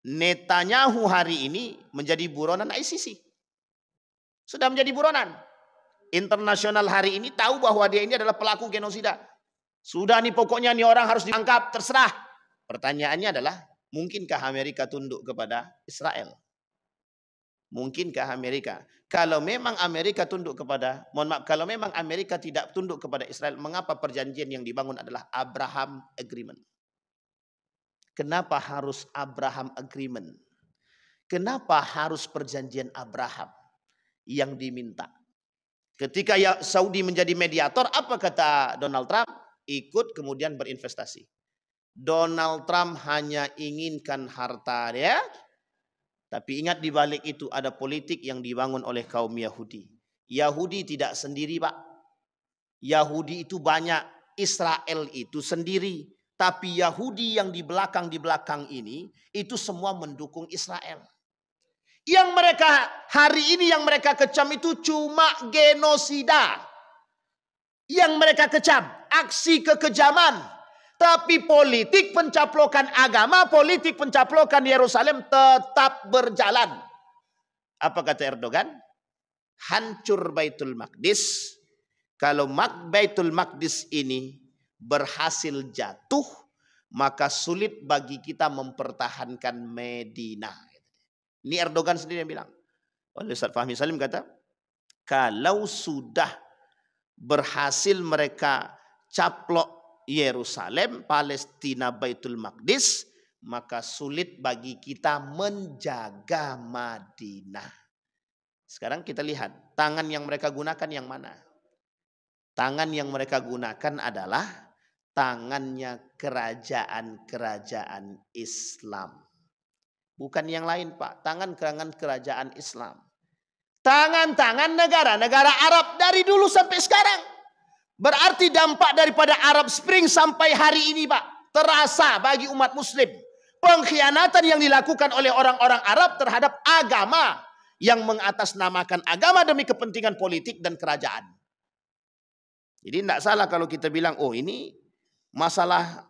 Netanyahu hari ini menjadi buronan ICC. Sudah menjadi buronan. Internasional hari ini tahu bahwa dia ini adalah pelaku genosida. Sudah nih pokoknya nih orang harus ditangkap, terserah. Pertanyaannya adalah, mungkinkah Amerika tunduk kepada Israel? Mungkinkah Amerika? Kalau memang Amerika tunduk kepada, kalau memang Amerika tidak tunduk kepada Israel, mengapa perjanjian yang dibangun adalah Abraham Agreement? Kenapa harus Abraham Agreement? Kenapa harus perjanjian Abraham yang diminta? Ketika Saudi menjadi mediator, apa kata Donald Trump? Ikut kemudian berinvestasi. Donald Trump hanya inginkan harta dia, tapi ingat di balik itu ada politik yang dibangun oleh kaum Yahudi. Yahudi tidak sendiri, Pak. Yahudi itu banyak, Israel itu sendiri. Tapi Yahudi yang di belakang ini itu semua mendukung Israel. Yang mereka hari ini yang mereka kecam itu cuma genosida. Yang mereka kecam aksi kekejaman. Tapi politik pencaplokan agama, politik pencaplokan Yerusalem tetap berjalan. Apa kata Erdogan? Hancur Baitul Maqdis. Kalau Baitul Maqdis ini berhasil jatuh, maka sulit bagi kita mempertahankan Medina. Ini Erdogan sendiri yang bilang. Oleh Ustaz Fahmi Salim kata, kalau sudah berhasil mereka caplok Yerusalem, Palestina, Baitul Maqdis, maka sulit bagi kita menjaga Madinah. Sekarang kita lihat, tangan yang mereka gunakan yang mana? Tangan yang mereka gunakan adalah tangannya kerajaan-kerajaan Islam. Bukan yang lain, Pak. Tangan-tangan kerajaan Islam. Tangan-tangan negara-negara Arab dari dulu sampai sekarang. Berarti dampak daripada Arab Spring sampai hari ini, Pak, terasa bagi umat muslim. Pengkhianatan yang dilakukan oleh orang-orang Arab terhadap agama yang mengatasnamakan agama demi kepentingan politik dan kerajaan. Jadi tidak salah kalau kita bilang, oh ini masalah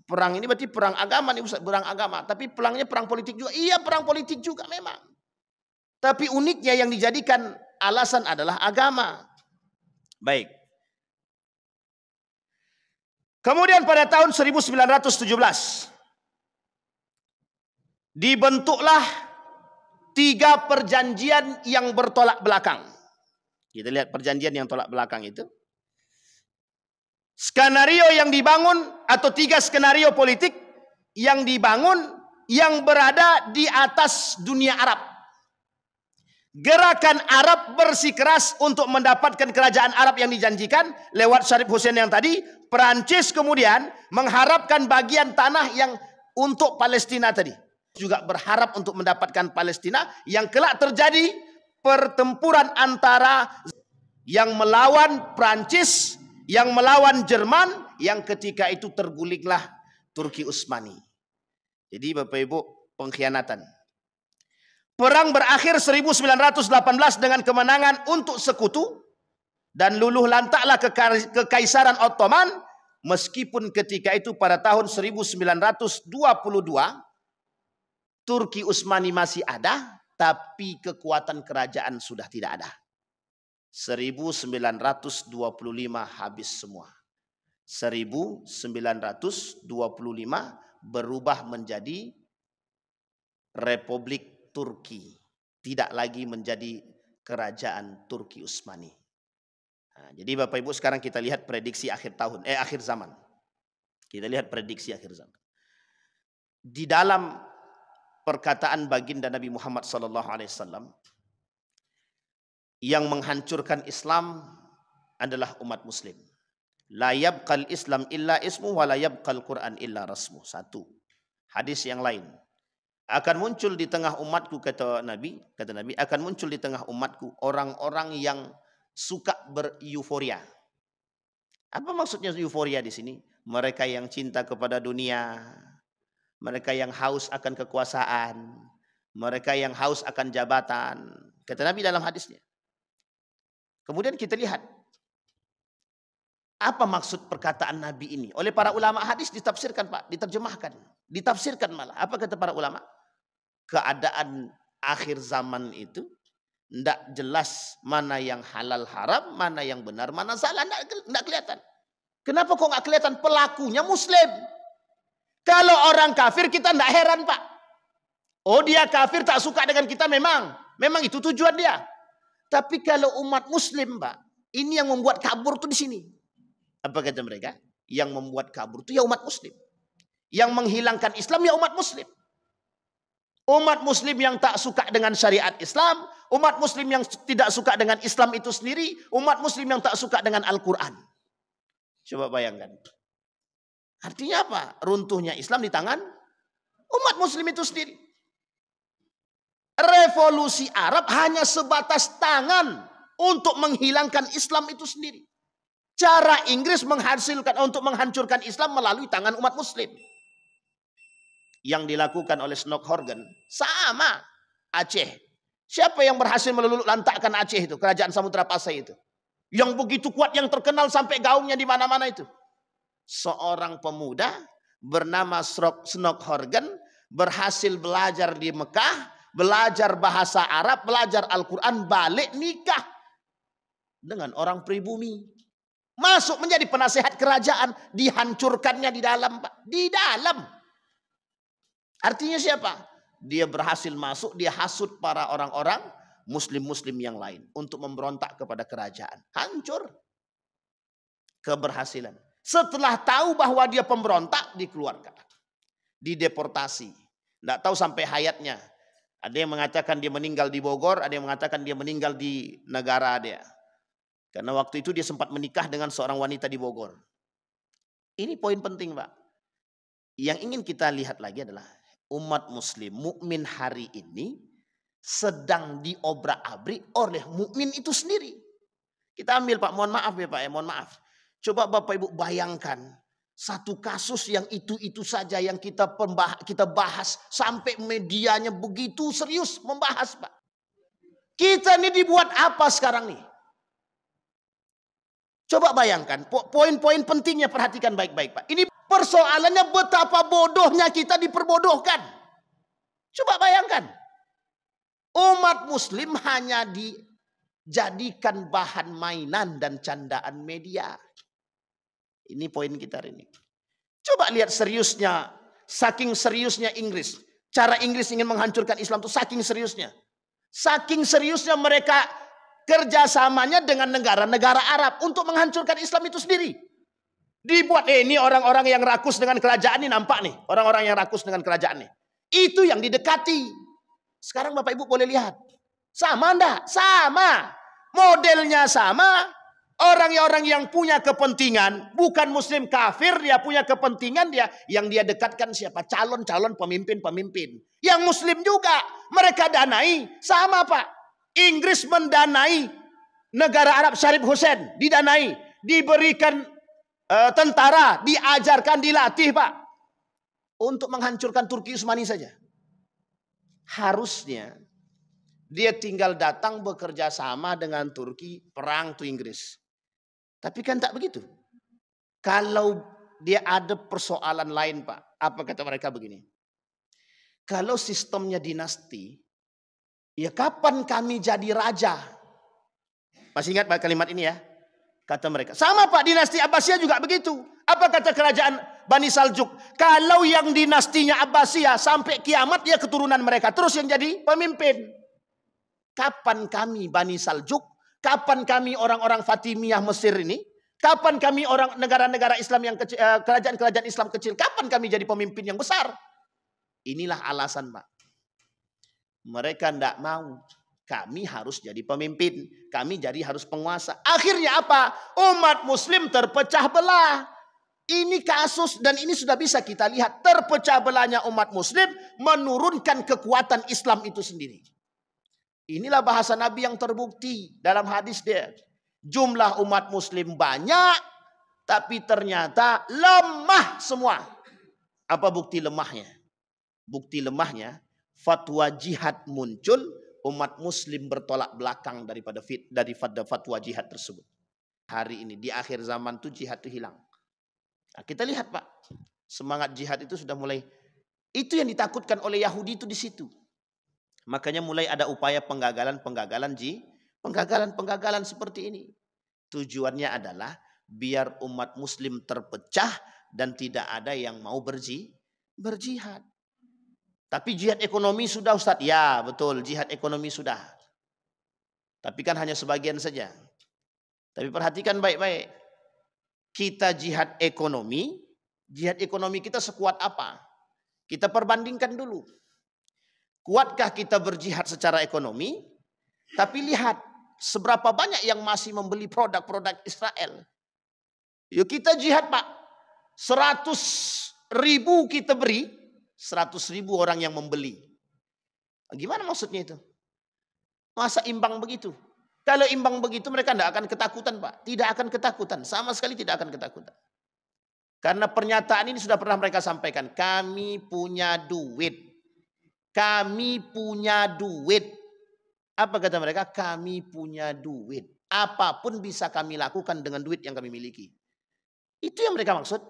perang ini berarti perang agama nih, perang agama. Tapi perangnya perang politik juga. Iya, perang politik juga memang. Tapi uniknya yang dijadikan alasan adalah agama. Baik. Kemudian pada tahun 1917 dibentuklah 3 perjanjian yang bertolak belakang. Kita lihat perjanjian yang tolak belakang itu. Skenario yang dibangun atau 3 skenario politik yang dibangun yang berada di atas dunia Arab. Gerakan Arab bersikeras untuk mendapatkan kerajaan Arab yang dijanjikan lewat Syarif Hussein yang tadi. Perancis kemudian mengharapkan bagian tanah yang untuk Palestina tadi. Juga berharap untuk mendapatkan Palestina yang kelak terjadi pertempuran antara yang melawan Perancis, yang melawan Jerman, yang ketika itu tergulinglah Turki Utsmani. Jadi Bapak Ibu, pengkhianatan. Perang berakhir 1918 dengan kemenangan untuk sekutu dan luluh lantaklah kekaisaran Ottoman, meskipun ketika itu pada tahun 1922 Turki Utsmani masih ada, tapi kekuatan kerajaan sudah tidak ada. 1925 habis semua. 1925 berubah menjadi Republik Turki. tidak lagi menjadi kerajaan Turki Utsmani. Nah, jadi Bapak Ibu sekarang kita lihat prediksi akhir zaman. Kita lihat prediksi akhir zaman. Di dalam perkataan baginda Nabi Muhammad SAW, yang menghancurkan Islam adalah umat Muslim. La yabqal Islam illa ismu wa la yabqal Quran illa rasmu. Satu. Hadis yang lain. Akan muncul di tengah umatku, kata Nabi, akan muncul di tengah umatku orang-orang yang suka beryuforia. Apa maksudnya euforia di sini? Mereka yang cinta kepada dunia, mereka yang haus akan kekuasaan, mereka yang haus akan jabatan. Kata Nabi dalam hadisnya. Kemudian kita lihat apa maksud perkataan Nabi ini. Oleh para ulama hadis ditafsirkan, Pak, diterjemahkan, ditafsirkan malah. Apa kata para ulama? Keadaan akhir zaman itu tidak jelas mana yang halal haram, mana yang benar, mana salah, tidak kelihatan. Kenapa kok nggak kelihatan? Pelakunya Muslim. Kalau orang kafir kita tidak heran, Pak. Oh, dia kafir tak suka dengan kita, memang itu tujuan dia. Tapi kalau umat Muslim, Pak, ini yang membuat kabur tuh di sini. Apa kata mereka? Yang membuat kabur itu ya umat Muslim. Yang menghilangkan Islam ya umat Muslim. Umat Muslim yang tak suka dengan syariat Islam, umat Muslim yang tidak suka dengan Islam itu sendiri, umat Muslim yang tak suka dengan Al-Quran. Coba bayangkan. Artinya apa? Runtuhnya Islam di tangan umat Muslim itu sendiri. Revolusi Arab hanya sebatas tangan untuk menghilangkan Islam itu sendiri. Cara Inggris untuk menghancurkan Islam melalui tangan umat Muslim. Yang dilakukan oleh Snokkhorgen sama Aceh. Siapa yang berhasil meluluh lantakkan Aceh itu, kerajaan Samudra Pasai itu? Yang begitu kuat, yang terkenal sampai gaungnya di mana-mana itu. Seorang pemuda bernama Snokkhorgen berhasil belajar di Mekah, belajar bahasa Arab, belajar Al-Quran, balik nikah dengan orang pribumi. Masuk menjadi penasehat kerajaan, dihancurkannya di dalam, Pak. Di dalam. Artinya siapa? Dia berhasil masuk, dia hasut para orang-orang muslim-muslim yang lain untuk memberontak kepada kerajaan. Hancur. Keberhasilan. Setelah tahu bahwa dia pemberontak, dikeluarkan. Dideportasi. Tidak tahu sampai hayatnya. Ada yang mengatakan dia meninggal di Bogor, ada yang mengatakan dia meninggal di negara dia. Karena waktu itu dia sempat menikah dengan seorang wanita di Bogor. Ini poin penting, Pak. Yang ingin kita lihat lagi adalah umat Muslim, mukmin hari ini sedang diobrak-abrik oleh mukmin itu sendiri. Kita ambil, Pak, mohon maaf ya, Pak, mohon maaf. Coba Bapak Ibu bayangkan satu kasus yang itu saja yang kita bahas sampai medianya begitu serius membahas, Pak. Kita ini dibuat apa sekarang nih? Coba bayangkan, poin-poin pentingnya perhatikan baik-baik, Pak. Ini persoalannya betapa bodohnya kita diperbodohkan. Coba bayangkan. Umat Muslim hanya dijadikan bahan mainan dan candaan media. Ini poin kita hari ini. Coba lihat seriusnya, saking seriusnya Inggris. Cara Inggris ingin menghancurkan Islam itu saking seriusnya. Saking seriusnya mereka kerjasamanya dengan negara-negara Arab untuk menghancurkan Islam itu sendiri. Dibuat ini orang-orang yang rakus dengan kerajaan ini, nampak nih. Orang-orang yang rakus dengan kerajaan nih. Itu yang didekati. Sekarang Bapak Ibu boleh lihat. Sama enggak? Sama. Modelnya sama. Orang-orang yang punya kepentingan, bukan Muslim kafir, dia punya kepentingan, yang dia dekatkan siapa? Calon-calon pemimpin-pemimpin. Yang Muslim juga mereka danai. Sama, Pak. Inggris mendanai negara Arab, Sharif Hussein didanai, diberikan tentara, diajarkan, dilatih, Pak, untuk menghancurkan Turki Utsmani saja. Harusnya dia tinggal datang bekerja sama dengan Turki, perang tuh Inggris. Tapi kan tak begitu. Kalau dia ada persoalan lain, Pak, apa kata mereka begini? Kalau sistemnya dinasti, ya kapan kami jadi raja? Masih ingat Pak kalimat ini ya? Kata mereka. Sama, Pak, dinasti Abbasiyah juga begitu. Apa kata kerajaan Bani Saljuk? Kalau yang dinastinya Abbasiyah sampai kiamat dia keturunan mereka terus yang jadi pemimpin. Kapan kami Bani Saljuk? Kapan kami orang-orang Fatimiyah Mesir ini? Kapan kami orang negara-negara Islam yang kecil, kerajaan-kerajaan Islam kecil? Kapan kami jadi pemimpin yang besar? Inilah alasan, Pak. Mereka tidak mau. Kami harus jadi pemimpin. Kami jadi harus penguasa. Akhirnya apa? Umat muslim terpecah belah. Ini kasus dan ini sudah bisa kita lihat. Terpecah belahnya umat muslim menurunkan kekuatan Islam itu sendiri. Inilah bahasa Nabi yang terbukti dalam hadis dia. Jumlah umat muslim banyak, tapi ternyata lemah semua. Apa bukti lemahnya? Bukti lemahnya, fatwa jihad muncul, umat muslim bertolak belakang daripada fatwa jihad tersebut. Hari ini, di akhir zaman tuh jihad itu hilang. Nah, kita lihat, Pak, semangat jihad itu sudah mulai. Itu yang ditakutkan oleh Yahudi itu di situ. Makanya mulai ada upaya penggagalan seperti ini. Tujuannya adalah biar umat muslim terpecah dan tidak ada yang mau berjihad. Tapi jihad ekonomi sudah, Ustaz. Ya, betul, jihad ekonomi sudah. Tapi kan hanya sebagian saja. Tapi perhatikan baik-baik. Kita jihad ekonomi kita sekuat apa? Kita perbandingkan dulu. Kuatkah kita berjihad secara ekonomi? Tapi lihat seberapa banyak yang masih membeli produk-produk Israel. Yuk kita jihad, Pak. 100.000 kita beri, 100.000 orang yang membeli. Gimana maksudnya itu? Masa imbang begitu? Kalau imbang begitu mereka tidak akan ketakutan, Pak. Tidak akan ketakutan. Sama sekali tidak akan ketakutan. Karena pernyataan ini sudah pernah mereka sampaikan. Kami punya duit. Kami punya duit. Apa kata mereka? Kami punya duit. Apapun bisa kami lakukan dengan duit yang kami miliki. Itu yang mereka maksud.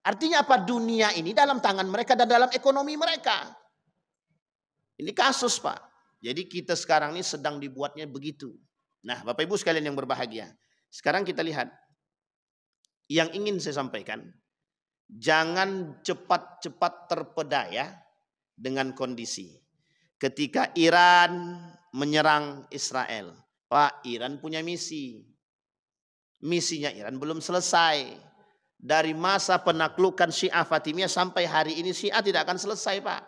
Artinya apa? Dunia ini dalam tangan mereka dan dalam ekonomi mereka. Ini kasus, Pak. Jadi kita sekarang ini sedang dibuatnya begitu. Nah, Bapak Ibu sekalian yang berbahagia. Sekarang kita lihat. Yang ingin saya sampaikan. Jangan cepat-cepat terpedaya dengan kondisi. Ketika Iran menyerang Israel. Pak, Iran punya misi. Misinya Iran belum selesai. Dari masa penaklukan Syiah Fatimiyah sampai hari ini Syiah tidak akan selesai, Pak.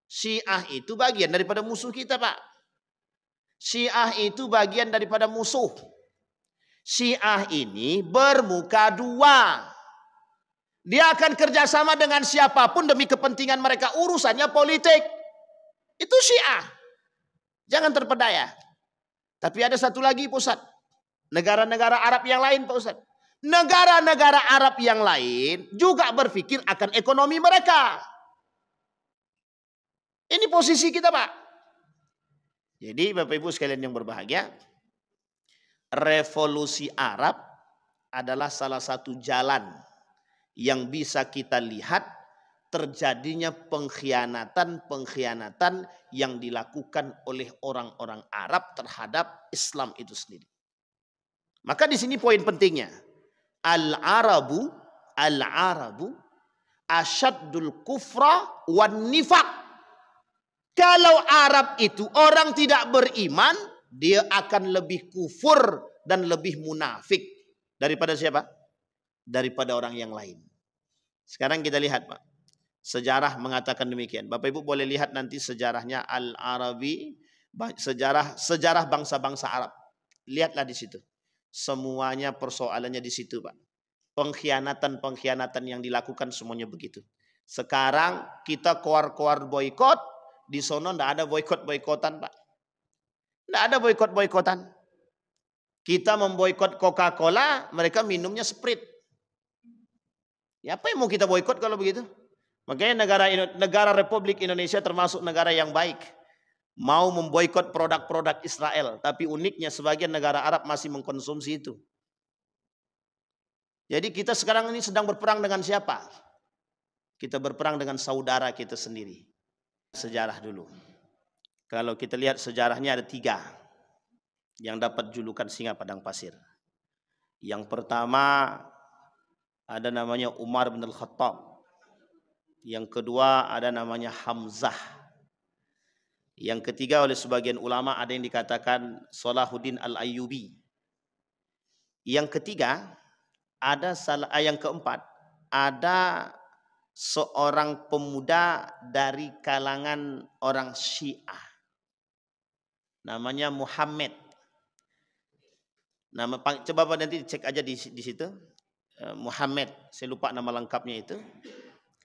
Syiah itu bagian daripada musuh kita, Pak. Syiah itu bagian daripada musuh. Syiah ini bermuka dua. Dia akan kerjasama dengan siapapun demi kepentingan mereka. Urusannya politik. Itu Syiah. Jangan terpedaya. Tapi ada satu lagi, Pak Ustaz. Negara-negara Arab yang lain, Pak Ustaz. Negara-negara Arab yang lain juga berpikir akan ekonomi mereka. Ini posisi kita, Pak. Jadi Bapak Ibu sekalian yang berbahagia. Revolusi Arab adalah salah satu jalan yang bisa kita lihat terjadinya pengkhianatan yang dilakukan oleh orang-orang Arab terhadap Islam itu sendiri. Maka di sini poin pentingnya. Al-Arabu asyaddul kufra wan nifaq. Kalau Arab itu orang tidak beriman, dia akan lebih kufur dan lebih munafik daripada siapa? Daripada orang yang lain. Sekarang kita lihat, Pak. Sejarah mengatakan demikian. Bapak Ibu boleh lihat nanti sejarahnya Al-Arabi, sejarah bangsa-bangsa Arab. Lihatlah di situ. Semuanya persoalannya di situ, Pak. Pengkhianatan yang dilakukan semuanya begitu. Sekarang kita keluar boykot, di sono tidak ada boykot-boykotan, Pak. Tidak ada boykot-boykotan. Kita memboykot Coca-Cola, mereka minumnya Sprite. Ya, apa yang mau kita boykot kalau begitu? Makanya negara Republik Indonesia termasuk negara yang baik. Mau memboikot produk-produk Israel. Tapi uniknya sebagian negara Arab masih mengkonsumsi itu. Jadi kita sekarang ini sedang berperang dengan siapa? Kita berperang dengan saudara kita sendiri. Sejarah dulu. Kalau kita lihat sejarahnya ada 3. Yang dapat julukan singa padang pasir. Yang pertama ada namanya Umar bin Al-Khattab. Yang kedua ada namanya Hamzah. Yang ketiga oleh sebagian ulama ada yang dikatakan Salahuddin Al-Ayyubi. Yang ketiga yang keempat ada seorang pemuda dari kalangan orang Syiah. Namanya Muhammad. Coba nanti cek aja di situ. Muhammad, saya lupa nama lengkapnya itu.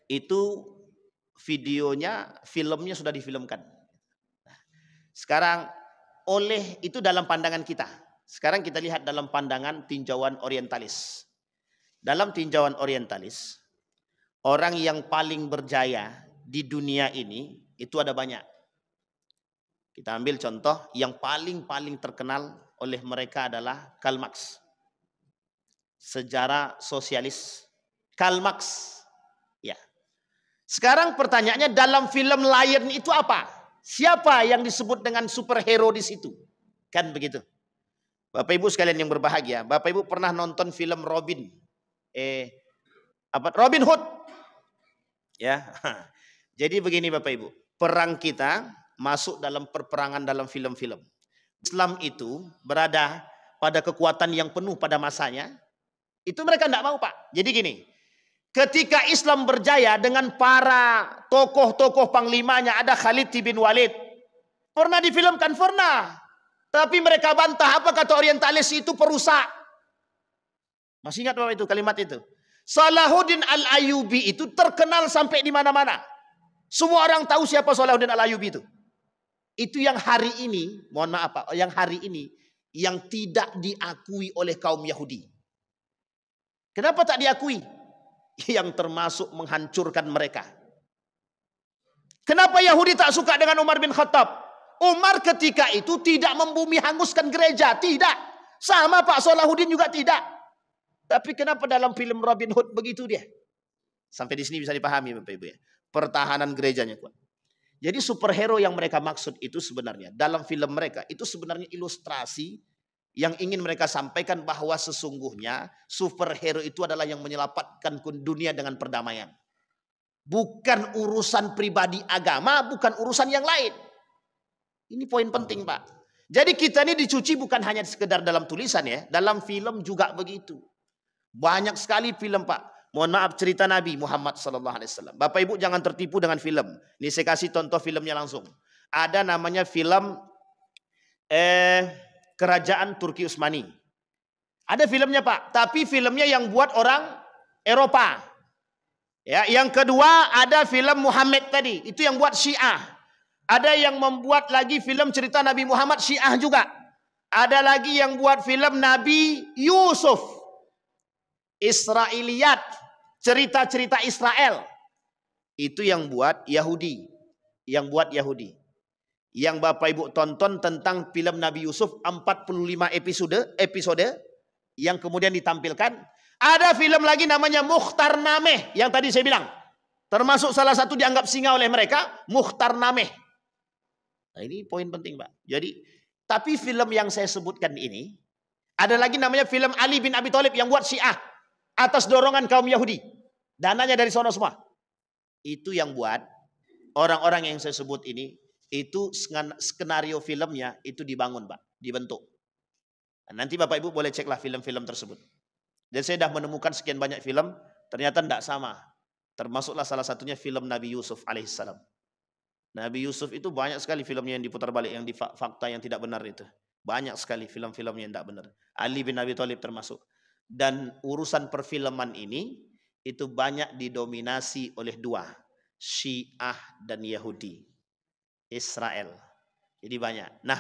Itu videonya, filmnya sudah difilmkan. Sekarang itu dalam pandangan kita. Sekarang kita lihat dalam pandangan tinjauan orientalis. Dalam tinjauan orientalis, orang yang paling berjaya di dunia ini itu ada banyak. Kita ambil contoh yang paling terkenal oleh mereka adalah Karl Marx. Sejarah sosialis Karl Marx. Ya. Sekarang pertanyaannya dalam film Lion itu apa? Siapa yang disebut dengan superhero di situ? Kan begitu. Bapak Ibu sekalian yang berbahagia, Bapak Ibu pernah nonton film Robin Hood? Ya. Jadi begini Bapak Ibu, perang kita masuk dalam perperangan dalam film-film. Islam itu berada pada kekuatan yang penuh pada masanya. Itu mereka tidak mau Pak. Jadi gini, ketika Islam berjaya dengan para tokoh-tokoh panglimanya, ada Khalid bin Walid. Pernah difilmkan? Pernah. Tapi mereka bantah, apa kata orientalis itu perusak. Masih ingat Bapak itu kalimat itu? Salahuddin Al-Ayyubi itu terkenal sampai di mana-mana. Semua orang tahu siapa Salahuddin Al-Ayyubi itu. Itu yang hari ini, mohon maaf Pak, yang hari ini yang tidak diakui oleh kaum Yahudi. Kenapa tak diakui? Yang termasuk menghancurkan mereka. Kenapa Yahudi tak suka dengan Umar bin Khattab? Umar ketika itu tidak membumi hanguskan gereja, tidak. Sama Pak Salahuddin juga tidak. Tapi kenapa dalam film Robin Hood begitu dia? Sampai di sini bisa dipahami Bapak Ibu ya. Pertahanan gerejanya kuat. Jadi superhero yang mereka maksud itu sebenarnya dalam film mereka itu sebenarnya ilustrasi yang ingin mereka sampaikan bahwa sesungguhnya superhero itu adalah yang menyelamatkan dunia dengan perdamaian. Bukan urusan pribadi agama, bukan urusan yang lain. Ini poin penting Pak. Jadi kita ini dicuci bukan hanya sekedar dalam tulisan ya. Dalam film juga begitu. Banyak sekali film Pak. Mohon maaf cerita Nabi Muhammad SAW. Bapak Ibu jangan tertipu dengan film. Ini saya kasih contoh filmnya langsung. Ada namanya film Kerajaan Turki Utsmani. Ada filmnya Pak, tapi filmnya yang buat orang Eropa. Ya, yang kedua ada film Muhammad tadi, itu yang buat Syiah. Ada yang membuat lagi film cerita Nabi Muhammad Syiah juga. Ada lagi yang buat film Nabi Yusuf. Israiliyat, cerita-cerita Israel. Itu yang buat Yahudi. Yang buat Yahudi. Yang Bapak Ibu tonton tentang film Nabi Yusuf 45 episode yang kemudian ditampilkan. Ada film lagi namanya Mukhtar Nameh yang tadi saya bilang. Termasuk salah satu dianggap singa oleh mereka, Mukhtar Nameh. Nah, ini poin penting Pak. Jadi, tapi film yang saya sebutkan ini, ada lagi namanya film Ali bin Abi Thalib yang buat Syiah. Atas dorongan kaum Yahudi. Dananya dari sono semua. Itu yang buat orang-orang yang saya sebut ini, itu skenario filmnya itu dibangun Pak, dibentuk. Nah, nanti Bapak Ibu boleh ceklah film-film tersebut. Dan saya sudah menemukan sekian banyak film, ternyata tidak sama. Termasuklah salah satunya film Nabi Yusuf alaihissalam. Nabi Yusuf itu banyak sekali filmnya yang diputar balik, yang fakta yang tidak benar itu. Banyak sekali film-filmnya yang tidak benar. Ali bin Abi Thalib termasuk. Dan urusan perfilman ini itu banyak didominasi oleh dua, Syiah dan Yahudi. Israel. Jadi banyak. Nah,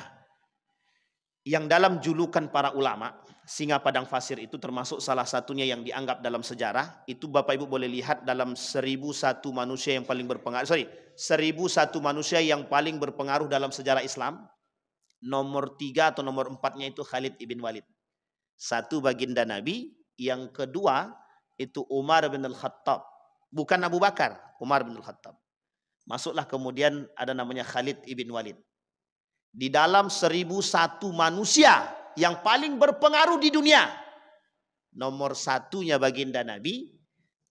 yang dalam julukan para ulama, singa padang pasir itu termasuk salah satunya yang dianggap dalam sejarah. Itu Bapak Ibu boleh lihat dalam 1001 manusia yang paling berpengaruh. 1001 manusia yang paling berpengaruh dalam sejarah Islam. Nomor 3 atau nomor 4-nya itu Khalid ibn Walid. Satu baginda Nabi. Yang kedua itu Umar bin Al-Khattab. Bukan Abu Bakar, Umar bin Al-Khattab. Masuklah kemudian ada namanya Khalid ibn Walid. Di dalam 1001 manusia yang paling berpengaruh di dunia. Nomor 1-nya baginda Nabi.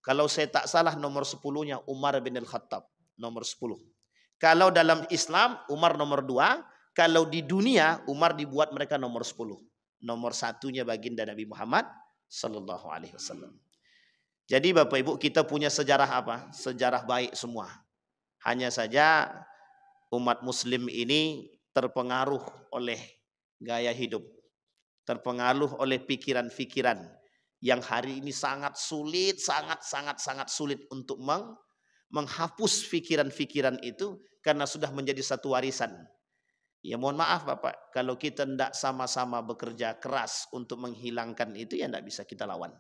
Kalau saya tak salah nomor 10-nya Umar bin Al-Khattab. Nomor 10. Kalau dalam Islam Umar nomor 2, kalau di dunia Umar dibuat mereka nomor 10. Nomor satunya baginda Nabi Muhammad sallallahu alaihi wasallam. Jadi Bapak Ibu, kita punya sejarah apa? Sejarah baik semua. Hanya saja umat muslim ini terpengaruh oleh gaya hidup, terpengaruh oleh pikiran-pikiran yang hari ini sangat sulit, sangat sulit untuk menghapus pikiran-pikiran itu karena sudah menjadi satu warisan. Ya mohon maaf Bapak, kalau kita tidak sama-sama bekerja keras untuk menghilangkan itu, ya tidak bisa kita lawan.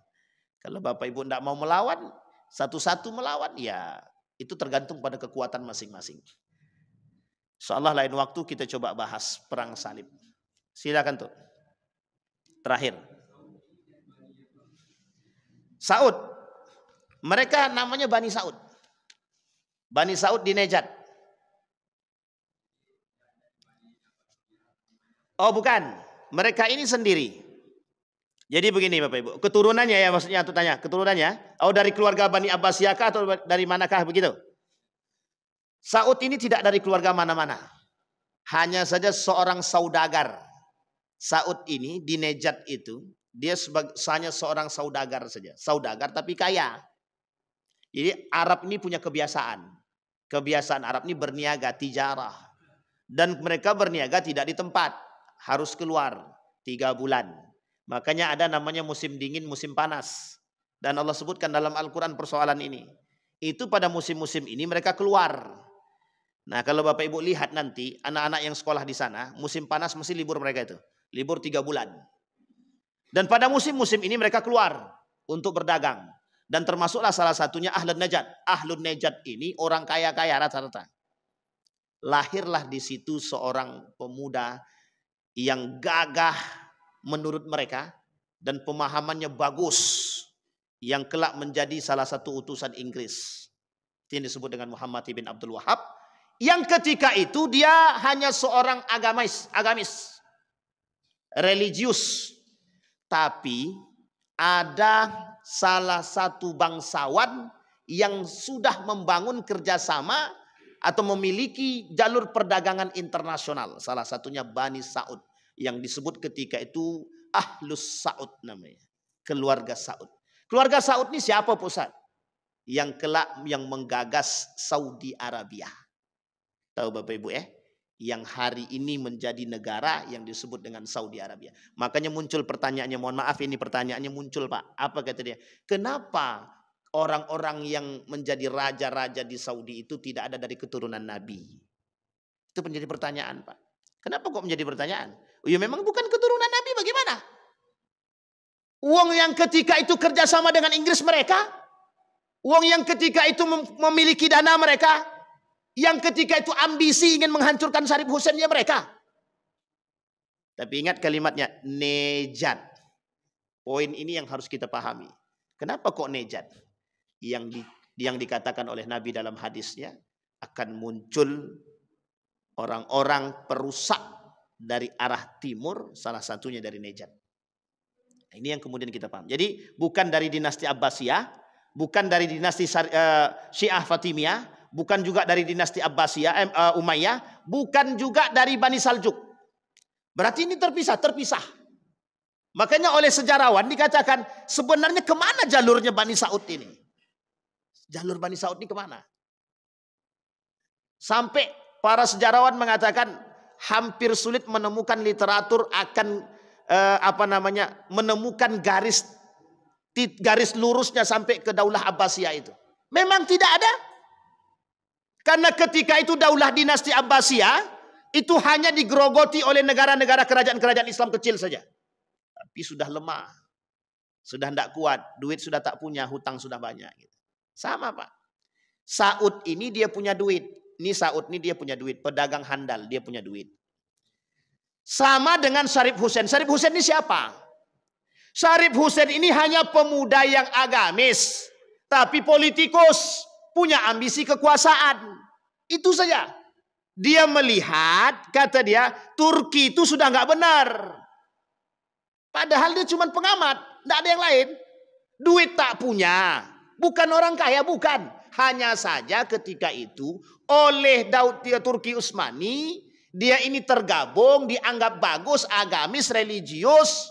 Kalau Bapak Ibu tidak mau melawan, satu-satu melawan, ya itu tergantung pada kekuatan masing-masing. Insyaallah lain waktu kita coba bahas perang salib. Silakan tuh. Terakhir. Saud. Mereka namanya Bani Saud. Bani Saud di Najd. Oh bukan. Mereka ini sendiri. Jadi begini Bapak Ibu. Keturunannya ya, maksudnya aku tanya. Keturunannya. Oh dari keluarga Bani Abbasiyah atau dari manakah begitu? Saud ini tidak dari keluarga mana-mana. Hanya saja seorang saudagar. Saud ini di Najd itu, dia hanya seorang saudagar saja. Saudagar tapi kaya. Jadi Arab ini punya kebiasaan. Kebiasaan Arab ini berniaga, tijarah. Dan mereka berniaga tidak di tempat. Harus keluar 3 bulan. Makanya ada namanya musim dingin, musim panas. Dan Allah sebutkan dalam Al-Quran persoalan ini. Itu pada musim-musim ini mereka keluar. Nah kalau Bapak Ibu lihat nanti anak-anak yang sekolah di sana, musim panas mesti libur mereka itu. Libur 3 bulan. Dan pada musim-musim ini mereka keluar untuk berdagang. Dan termasuklah salah satunya Ahlun Najd. Ahlun Najd ini orang kaya-kaya rata-rata. Lahirlah di situ seorang pemuda yang gagah menurut mereka. Dan pemahamannya bagus. Yang kelak menjadi salah satu utusan Inggris. Itu yang disebut dengan Muhammad ibn Abdul Wahab. Yang ketika itu dia hanya seorang agamis, religius. Tapi ada salah satu bangsawan yang sudah membangun kerjasama atau memiliki jalur perdagangan internasional. Salah satunya Bani Saud yang disebut ketika itu Ahlus Saud namanya. Keluarga Saud. Keluarga Saud ini siapa Pusat? Yang kelak yang menggagas Saudi Arabia. Tahu Bapak Ibu ya? Yang hari ini menjadi negara yang disebut dengan Saudi Arabia. Makanya muncul pertanyaannya, mohon maaf ini pertanyaannya muncul Pak. Apa kata dia? Kenapa orang-orang yang menjadi raja-raja di Saudi itu tidak ada dari keturunan Nabi? Itu menjadi pertanyaan Pak. Kenapa kok menjadi pertanyaan? Oh ya memang bukan keturunan Nabi, bagaimana? Uang yang ketika itu kerjasama dengan Inggris mereka. Uang yang ketika itu memiliki dana mereka. Yang ketika itu ambisi ingin menghancurkan Syarif Hussein ya mereka. Tapi ingat kalimatnya Najd. Poin ini yang harus kita pahami. Kenapa kok Najd? Yang dikatakan oleh Nabi dalam hadisnya akan muncul orang-orang perusak dari arah timur, salah satunya dari Najd. Ini yang kemudian kita paham. Jadi bukan dari dinasti Abbasiyah, bukan dari dinasti Syiah Fatimiyah, bukan juga dari dinasti Abbasiyah, Umayyah, bukan juga dari Bani Saljuk. Berarti ini terpisah. Makanya oleh sejarawan dikatakan sebenarnya kemana jalurnya Bani Saud ini? Jalur Bani Saud ini kemana? Sampai para sejarawan mengatakan hampir sulit menemukan literatur akan menemukan garis lurusnya sampai ke Daulah Abbasiyah itu. Memang tidak ada. Karena ketika itu daulah dinasti Abbasiyah itu hanya digerogoti oleh negara-negara kerajaan-kerajaan Islam kecil saja. Tapi sudah lemah. Sudah tidak kuat. Duit sudah tak punya. Hutang sudah banyak. Sama Pak. Saud ini dia punya duit. Ini Saud ini dia punya duit. Pedagang handal dia punya duit. Sama dengan Syarif Hussein. Syarif Hussein ini siapa? Syarif Hussein ini hanya pemuda yang agamis. Tapi politikus. Punya ambisi kekuasaan. Itu saja. Dia melihat, kata dia, Turki itu sudah nggak benar. Padahal dia cuma pengamat. Nggak ada yang lain. Duit tak punya. Bukan orang kaya, bukan. Hanya saja ketika itu oleh Turki Utsmani, dia ini tergabung, dianggap bagus, agamis, religius,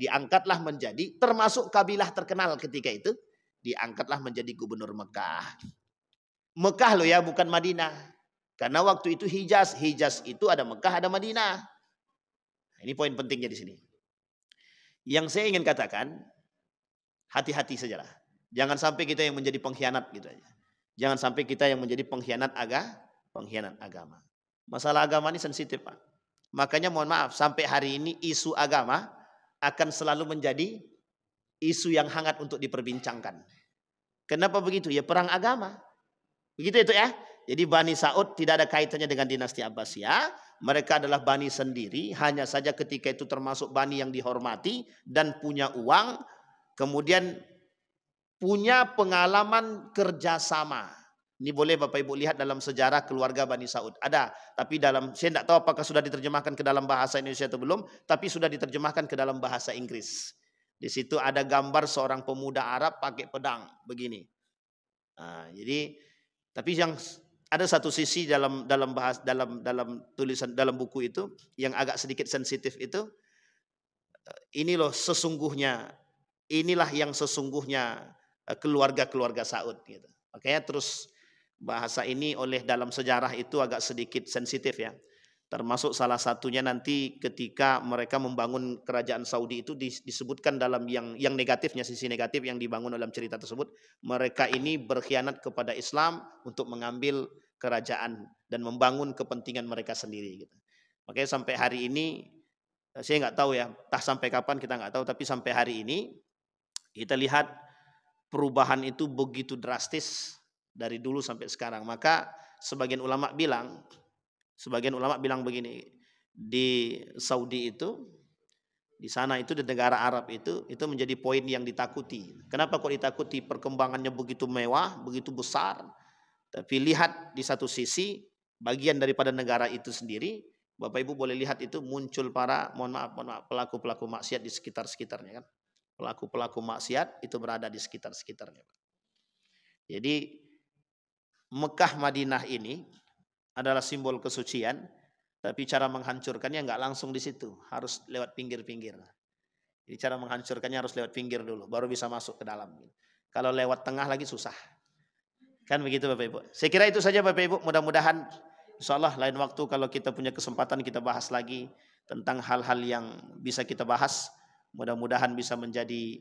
diangkatlah menjadi termasuk kabilah terkenal ketika itu, diangkatlah menjadi gubernur Mekah. Mekah loh ya, bukan Madinah. Karena waktu itu Hijaz itu ada Mekah, ada Madinah. Ini poin pentingnya di sini. Yang saya ingin katakan, hati-hati sajalah. Jangan sampai kita yang menjadi pengkhianat gitu aja. Jangan sampai kita yang menjadi pengkhianat agama. Masalah agama ini sensitif, Pak. Makanya mohon maaf, sampai hari ini isu agama akan selalu menjadi isu yang hangat untuk diperbincangkan. Kenapa begitu? Ya perang agama. Begitu itu ya. Jadi Bani Saud tidak ada kaitannya dengan dinasti Abbasiyah. Mereka adalah Bani sendiri. Hanya saja ketika itu termasuk Bani yang dihormati dan punya uang. Kemudian punya pengalaman kerjasama. Ini boleh Bapak Ibu lihat dalam sejarah keluarga Bani Saud. Ada, tapi saya tidak tahu apakah sudah diterjemahkan ke dalam bahasa Indonesia atau belum, tapi sudah diterjemahkan ke dalam bahasa Inggris. Di situ ada gambar seorang pemuda Arab pakai pedang begini. Nah, jadi tapi yang ada satu sisi dalam tulisan dalam buku itu yang agak sedikit sensitif itu, ini loh sesungguhnya, inilah yang sesungguhnya keluarga Saud gitu. Makanya terus bahasa ini oleh dalam sejarah itu agak sedikit sensitif ya. Termasuk salah satunya nanti ketika mereka membangun kerajaan Saudi itu disebutkan dalam yang negatifnya, sisi negatif yang dibangun dalam cerita tersebut. Mereka ini berkhianat kepada Islam untuk mengambil kerajaan dan membangun kepentingan mereka sendiri gitu. Makanya sampai hari ini saya nggak tahu ya, entah sampai kapan kita nggak tahu, tapi sampai hari ini kita lihat perubahan itu begitu drastis dari dulu sampai sekarang. Maka sebagian ulama bilang begini, di Saudi itu, di sana itu, di negara Arab itu menjadi poin yang ditakuti. Kenapa kok ditakuti? Perkembangannya begitu mewah, begitu besar. Tapi lihat di satu sisi, bagian daripada negara itu sendiri, Bapak Ibu boleh lihat itu muncul para, mohon maaf, pelaku-pelaku maksiat di sekitar-sekitarnya kan. Pelaku-pelaku maksiat itu berada di sekitar-sekitarnya. Jadi Mekah Madinah ini adalah simbol kesucian, tapi cara menghancurkannya nggak langsung di situ, harus lewat pinggir-pinggir. Jadi cara menghancurkannya harus lewat pinggir dulu, baru bisa masuk ke dalam. Kalau lewat tengah lagi susah. Kan begitu Bapak Ibu. Saya kira itu saja Bapak Ibu, mudah-mudahan insyaallah lain waktu kalau kita punya kesempatan kita bahas lagi tentang hal-hal yang bisa kita bahas. Mudah-mudahan bisa menjadi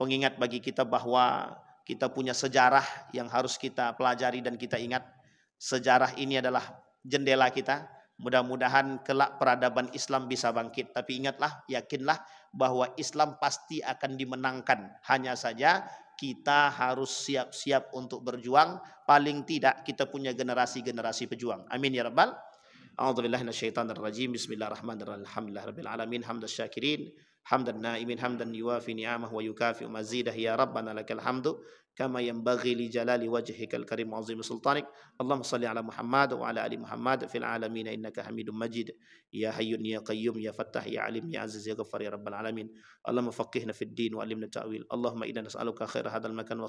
pengingat bagi kita bahwa kita punya sejarah yang harus kita pelajari dan kita ingat. Sejarah ini adalah jendela kita. Mudah-mudahan kelak peradaban Islam bisa bangkit. Tapi ingatlah, yakinlah bahwa Islam pasti akan dimenangkan. Hanya saja kita harus siap-siap untuk berjuang. Paling tidak kita punya generasi-generasi pejuang. Amin ya rabbal. A'udzubillahi minasyaitonirrajim. Bismillahirrahmanirrahim. Alhamdulillahirabbil alamin. Hamdas syakirin. Hamdan naimin. Hamdan yuwafi ni'amah wa yukafi mazidah. Ya Rabbana lakal hamdu كما ينبغي لجلال وجهك الكريم وعظيم سلطانك اللهم صل على محمد وعلى آل محمد في العالمين إنك حميد مجيد يا حي يا قيوم يا فتاح يا عليم يا عزيز يا غفار يا رب العالمين اللهم فقهنا في الدين وعلمنا التأويل اللهم إنا نسألك خير هذا المكان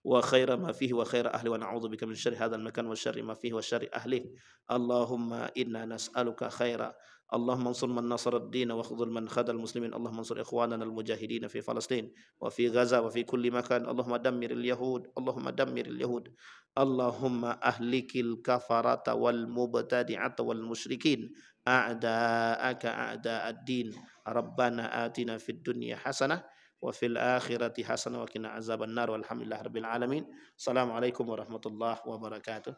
وخير ما فيه وخير أهله ونعوذ بك من شر هذا المكان وشر ما فيه وشر أهله اللهم إنا نسألك خيرا اللهم انصر من نصر الدين واخذل من خذل المسلمين اللهم انصر إخواننا المجاهدين في فلسطين وفي غزة وفي كل مكان اللهم دمر اليهود اللهم دمر اليهود اللهم أهلك الكفرة والمبتدعة والمشركين أعداءك أعداء الدين ربنا آتنا في الدنيا حسنة وفي الآخرة حسنة وقنا عذاب النار والحمد لله رب العالمين السلام عليكم ورحمة الله وبركاته.